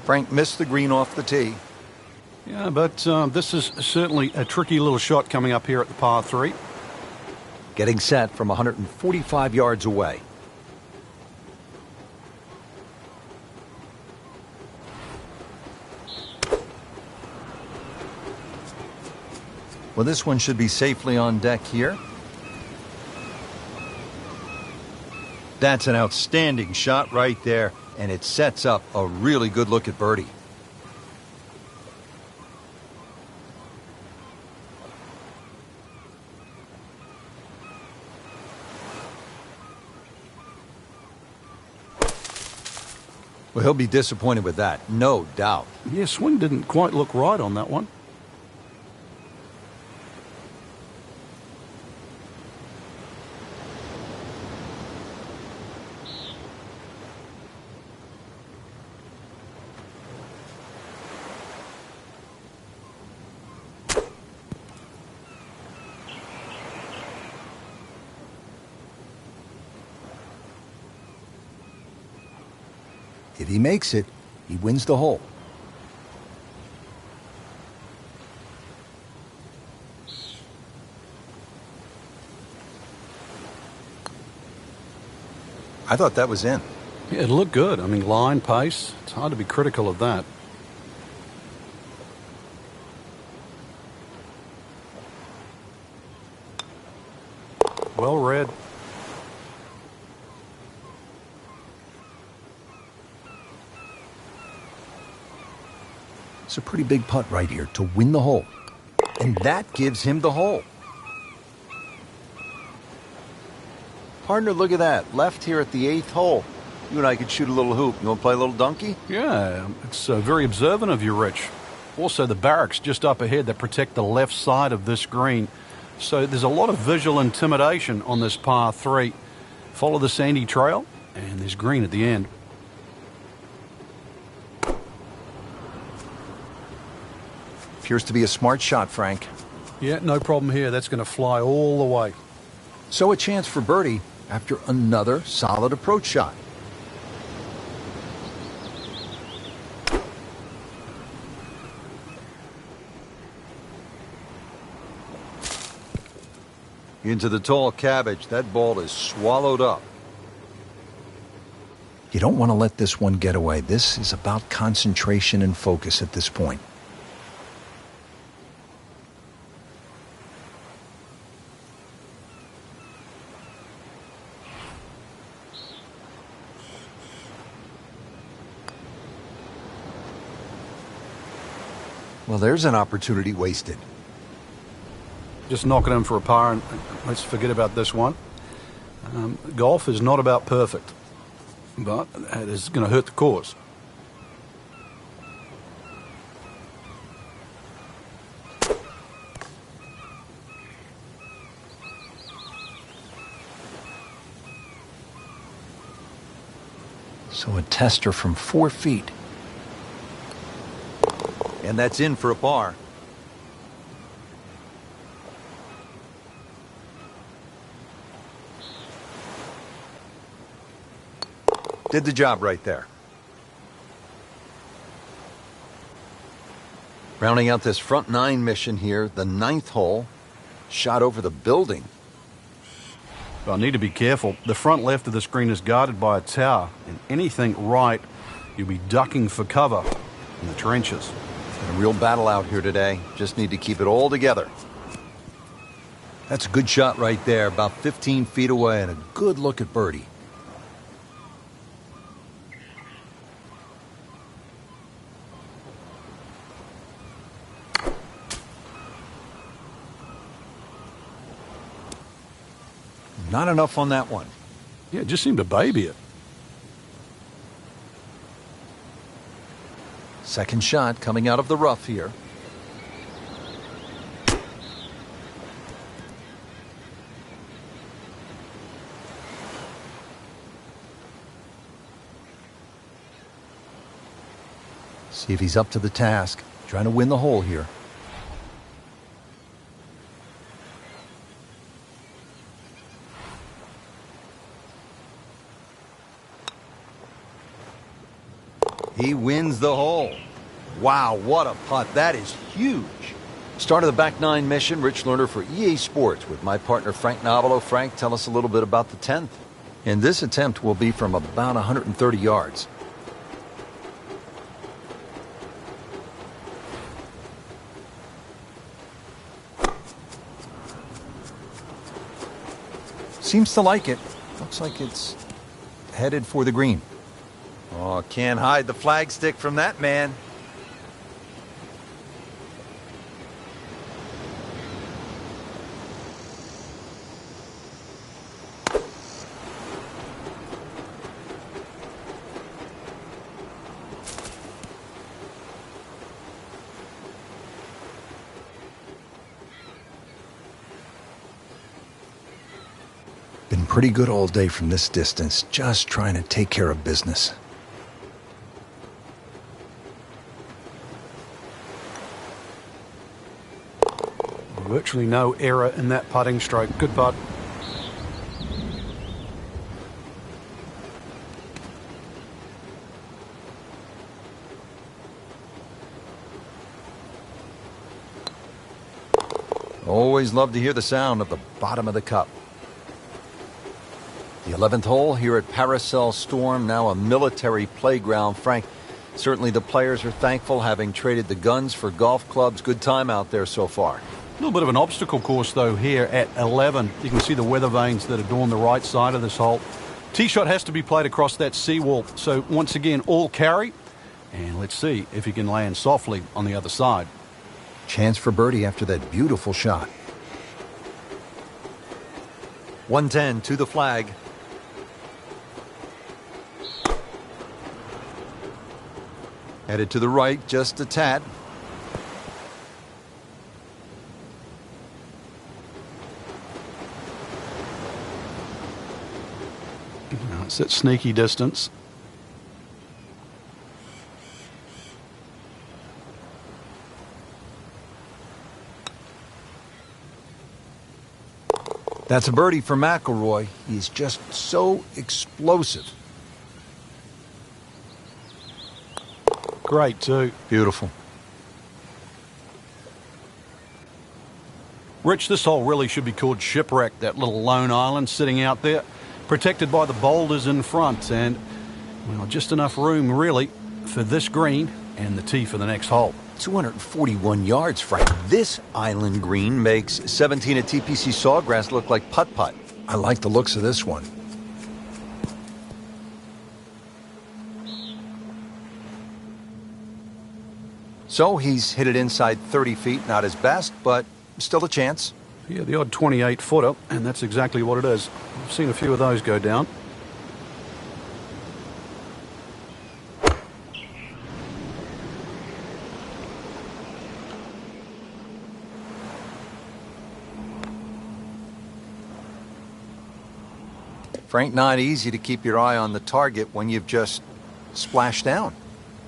S1: Frank missed the green off the tee.
S2: Yeah, but this is certainly a tricky little shot coming up here at the par 3.
S1: Getting set from 145 yards away. Well, this one should be safely on deck here. That's an outstanding shot right there, and it sets up a really good look at birdie. Well, he'll be disappointed with that, no doubt.
S2: Yeah, swing didn't quite look right on that one.
S1: If he makes it, he wins the hole. I thought that was in.
S2: Yeah, it looked good. I mean, line, pace, it's hard to be critical of that. Well read.
S1: It's a pretty big putt right here to win the hole. And that gives him the hole. Partner, look at that. Left here at the 8th hole. You and I could shoot a little hoop. You want to play a little donkey?
S2: Yeah, it's very observant of you, Rich. Also, the barracks just up ahead that protect the left side of this green. So there's a lot of visual intimidation on this par 3. Follow the sandy trail, and there's green at the end.
S1: Appears to be a smart shot, Frank.
S2: Yeah, no problem here. That's going to fly all the way.
S1: So a chance for birdie after another solid approach shot. Into the tall cabbage. That ball is swallowed up. You don't want to let this one get away. This is about concentration and focus at this point. Well, there's an opportunity wasted.
S2: Just knock it in for a par, and let's forget about this one. Golf is not about perfect, but it is going to hurt the cause.
S1: So a tester from 4 feet. And that's in for a par. Did the job right there. Rounding out this front 9 mission here, the 9th hole, shot over the building.
S2: Well, I need to be careful. The front left of the screen is guarded by a tower, and anything right, you'll be ducking for cover in the trenches.
S1: A real battle out here today. Just need to keep it all together. That's a good shot right there, about 15 feet away, and a good look at birdie. Not enough on that one.
S2: Yeah, it just seemed to baby it.
S1: Second shot coming out of the rough here. See if he's up to the task. Trying to win the hole here. He wins the hole. Wow, what a putt. That is huge. Start of the back nine mission, Rich Lerner for EA Sports with my partner Frank Nobilo. Frank, tell us a little bit about the 10th. And this attempt will be from about 130 yards. Seems to like it. Looks like it's headed for the green. Oh, can't hide the flagstick from that man. Been pretty good all day from this distance, just trying to take care of business.
S2: Virtually no error in that putting stroke. Good putt.
S1: Always love to hear the sound of the bottom of the cup. The 11th hole here at Paracel Storm, now a military playground. Frank, certainly the players are thankful, having traded the guns for golf clubs. Good time out there so far.
S2: A little bit of an obstacle course, though, here at 11. You can see the weather vanes that adorn the right side of this hole. Tee shot has to be played across that seawall. So, once again, all carry. And let's see if he can land softly on the other side.
S1: Chance for birdie after that beautiful shot. 110 to the flag. Headed to the right, just a tad.
S2: Now it's at sneaky distance.
S1: That's a birdie for McIlroy. He's just so explosive.
S2: Great, too.
S1: Beautiful.
S2: Rich, this hole really should be called Shipwreck, that little lone island sitting out there, protected by the boulders in front, and, well, just enough room, really, for this green and the tee for the next hole.
S1: 241 yards, Frank. This island green makes 17 at TPC Sawgrass look like putt-putt. I like the looks of this one. So he's hit it inside 30 feet, not his best, but still a chance.
S2: Yeah, the odd 28-footer, and that's exactly what it is. I've seen a few of those go down.
S1: Frank, not easy to keep your eye on the target when you've just splashed down.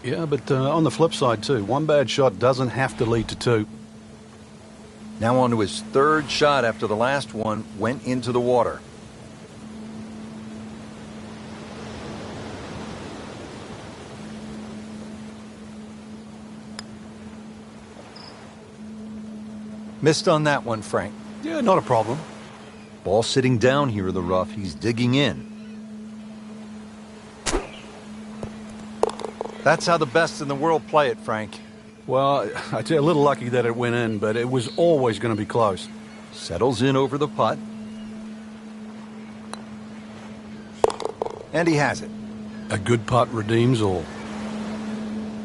S2: Yeah, but on the flip side, too, one bad shot doesn't have to lead to two.
S1: Now on to his third shot after the last one went into the water. Missed on that one, Frank.
S2: Yeah, not a problem.
S1: Ball sitting down here in the rough. He's digging in. That's how the best in the world play it, Frank.
S2: Well, I'd say a little lucky that it went in, but it was always going to be close.
S1: Settles in over the putt. And he has it.
S2: A good putt redeems all.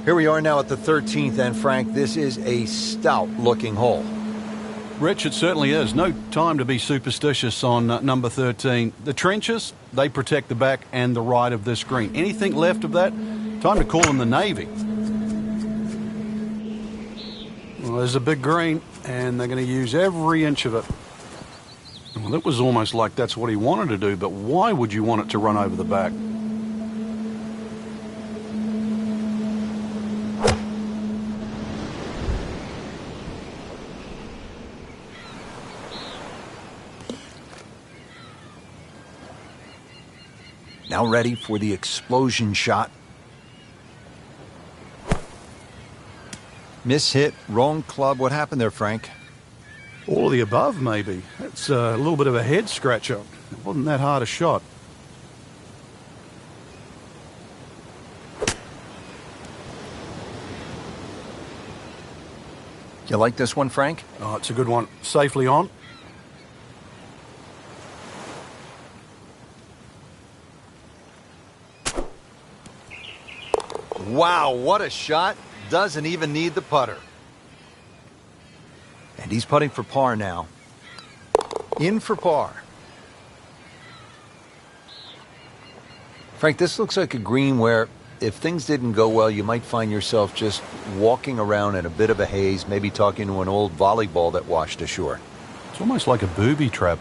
S1: Here we are now at the 13th, and Frank, this is a stout-looking hole.
S2: Rich, it certainly is. No time to be superstitious on number 13. The trenches, they protect the back and the right of this green. Anything left of that, time to call them the Navy. Well, there's a big green, and they're going to use every inch of it. Well, it was almost like that's what he wanted to do, but why would you want it to run over the back?
S1: Now ready for the explosion shot. Miss hit, wrong club. What happened there, Frank?
S2: All of the above, maybe. It's a little bit of a head scratcher. It wasn't that hard a shot.
S1: You like this one, Frank?
S2: Oh, it's a good one. Safely on.
S1: Wow, what a shot. Doesn't even need the putter. And he's putting for par now. In for par. Frank, this looks like a green where if things didn't go well, you might find yourself just walking around in a bit of a haze, maybe talking to an old volleyball that washed ashore.
S2: It's almost like a booby trap,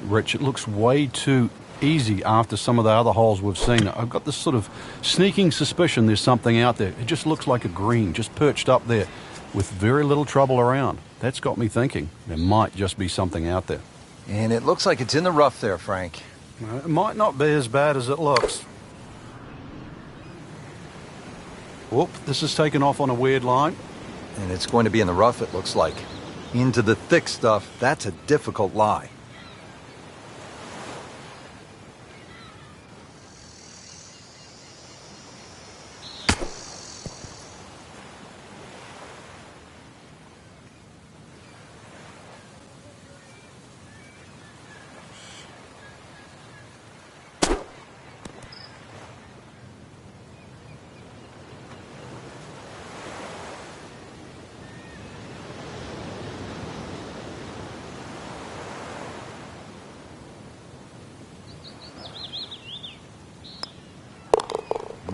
S2: Rich. It looks way too easy after some of the other holes we've seen. I've got this sort of sneaking suspicion there's something out there. It just looks like a green, just perched up there with very little trouble around. That's got me thinking there might just be something out there.
S1: And it looks like it's in the rough there, Frank.
S2: It might not be as bad as it looks. Whoop, this is taken off on a weird line.
S1: And it's going to be in the rough, it looks like. Into the thick stuff, that's a difficult lie.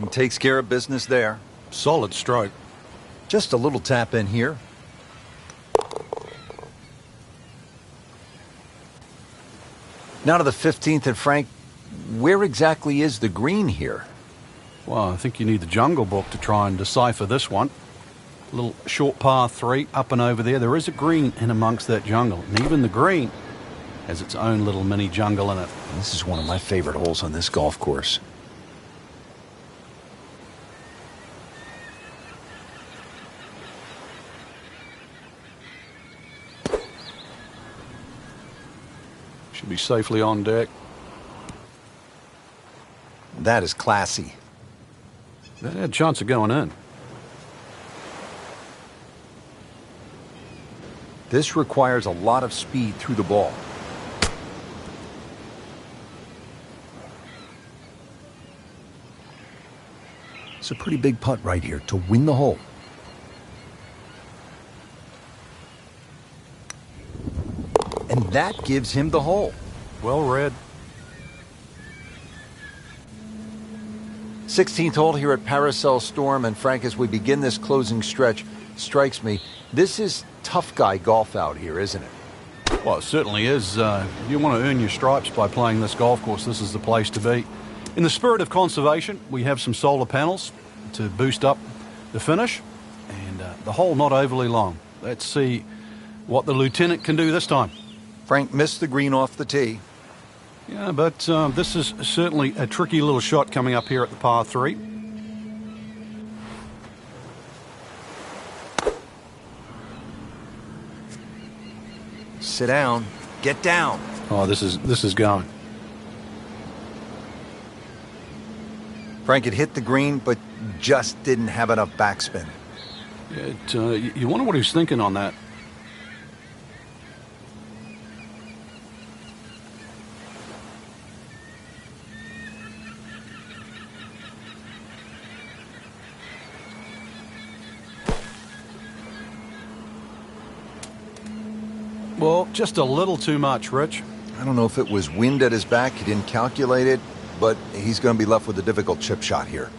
S1: He takes care of business there.
S2: Solid stroke.
S1: Just a little tap in here. Now to the 15th, and Frank, where exactly is the green here?
S2: Well, I think you need the Jungle Book to try and decipher this one. A little short par 3 up and over there. There is a green in amongst that jungle, and even the green has its own little mini jungle in it.
S1: This is one of my favorite holes on this golf course.
S2: Should be safely on deck.
S1: That is classy.
S2: That had a chance of going in.
S1: This requires a lot of speed through the ball. It's a pretty big putt right here to win the hole. And that gives him the hole.
S2: Well read.
S1: 16th hole here at Paracel Storm, and Frank, as we begin this closing stretch, strikes me, this is tough guy golf out here, isn't it?
S2: Well, it certainly is. If you want to earn your stripes by playing this golf course, this is the place to be. In the spirit of conservation, we have some solar panels to boost up the finish, and the hole not overly long. Let's see what the lieutenant can do this time.
S1: Frank missed the green off the tee.
S2: Yeah, but this is certainly a tricky little shot coming up here at the par 3.
S1: Sit down. Get down.
S2: Oh, this is going.
S1: Frank had hit the green, but just didn't have enough backspin.
S2: You wonder what he's thinking on that. Well, just a little too much, Rich.
S1: I don't know if it was wind at his back, he didn't calculate it, but he's going to be left with a difficult chip shot here.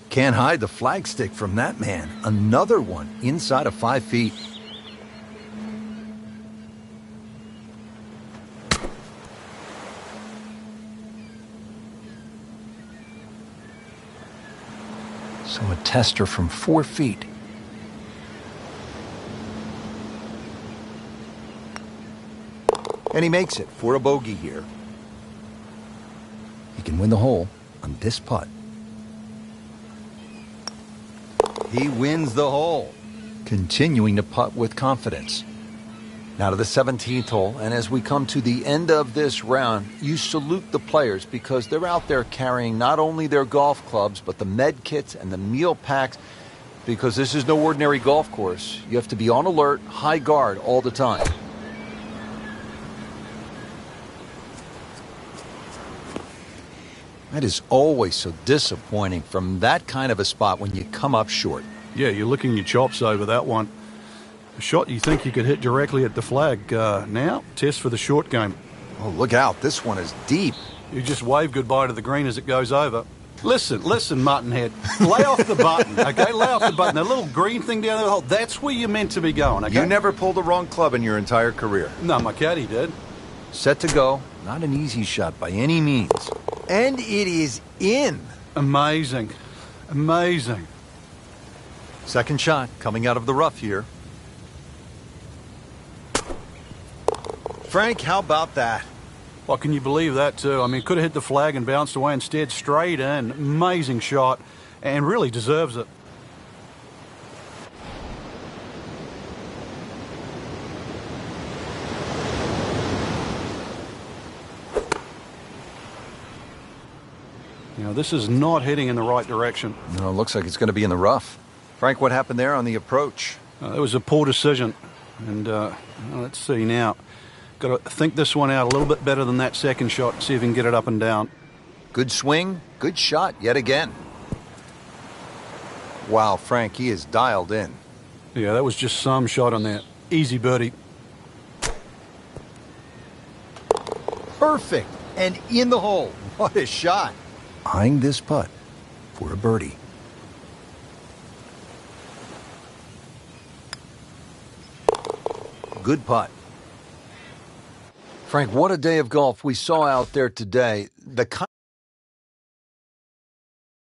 S1: Can't hide the flagstick from that man. Another one inside of 5 feet. So a tester from 4 feet. And he makes it for a bogey here. He can win the hole on this putt. He wins the hole, continuing to putt with confidence. Now to the 17th hole, and as we come to the end of this round, you salute the players because they're out there carrying not only their golf clubs, but the med kits and the meal packs, because this is no ordinary golf course. You have to be on alert, high guard all the time. That is always so disappointing from that kind of a spot when you come up short.
S2: Yeah, you're licking your chops over that one. A shot you think you could hit directly at the flag. Now, test for the short game.
S1: Oh, look out. This one is deep.
S2: You just wave goodbye to the green as it goes over. Listen, Muttonhead. Lay off the button, okay? Lay off the button. That little green thing down the hole, that's where you're meant to be going, okay?
S1: You never pulled the wrong club in your entire career.
S2: No, my caddy did.
S1: Set to go. Not an easy shot by any means. And it is in.
S2: Amazing. Amazing.
S1: Second shot coming out of the rough here. Frank, how about that?
S2: Well, can you believe that, too? I mean, could have hit the flag and bounced away instead. Straight in. Amazing shot. And really deserves it. You know, this is not heading in the right direction.
S1: No, it looks like it's going to be in the rough. Frank, what happened there on the approach?
S2: It was a poor decision. And let's see now. Got to think this one out a little bit better than that second shot, see if we can get it up and down.
S1: Good swing, good shot yet again. Wow, Frank, he is dialed in.
S2: Yeah, that was just some shot on that. Easy birdie.
S1: Perfect, and in the hole. What a shot. Eyeing this putt for a birdie. Good putt. Frank, what a day of golf we saw out there today. The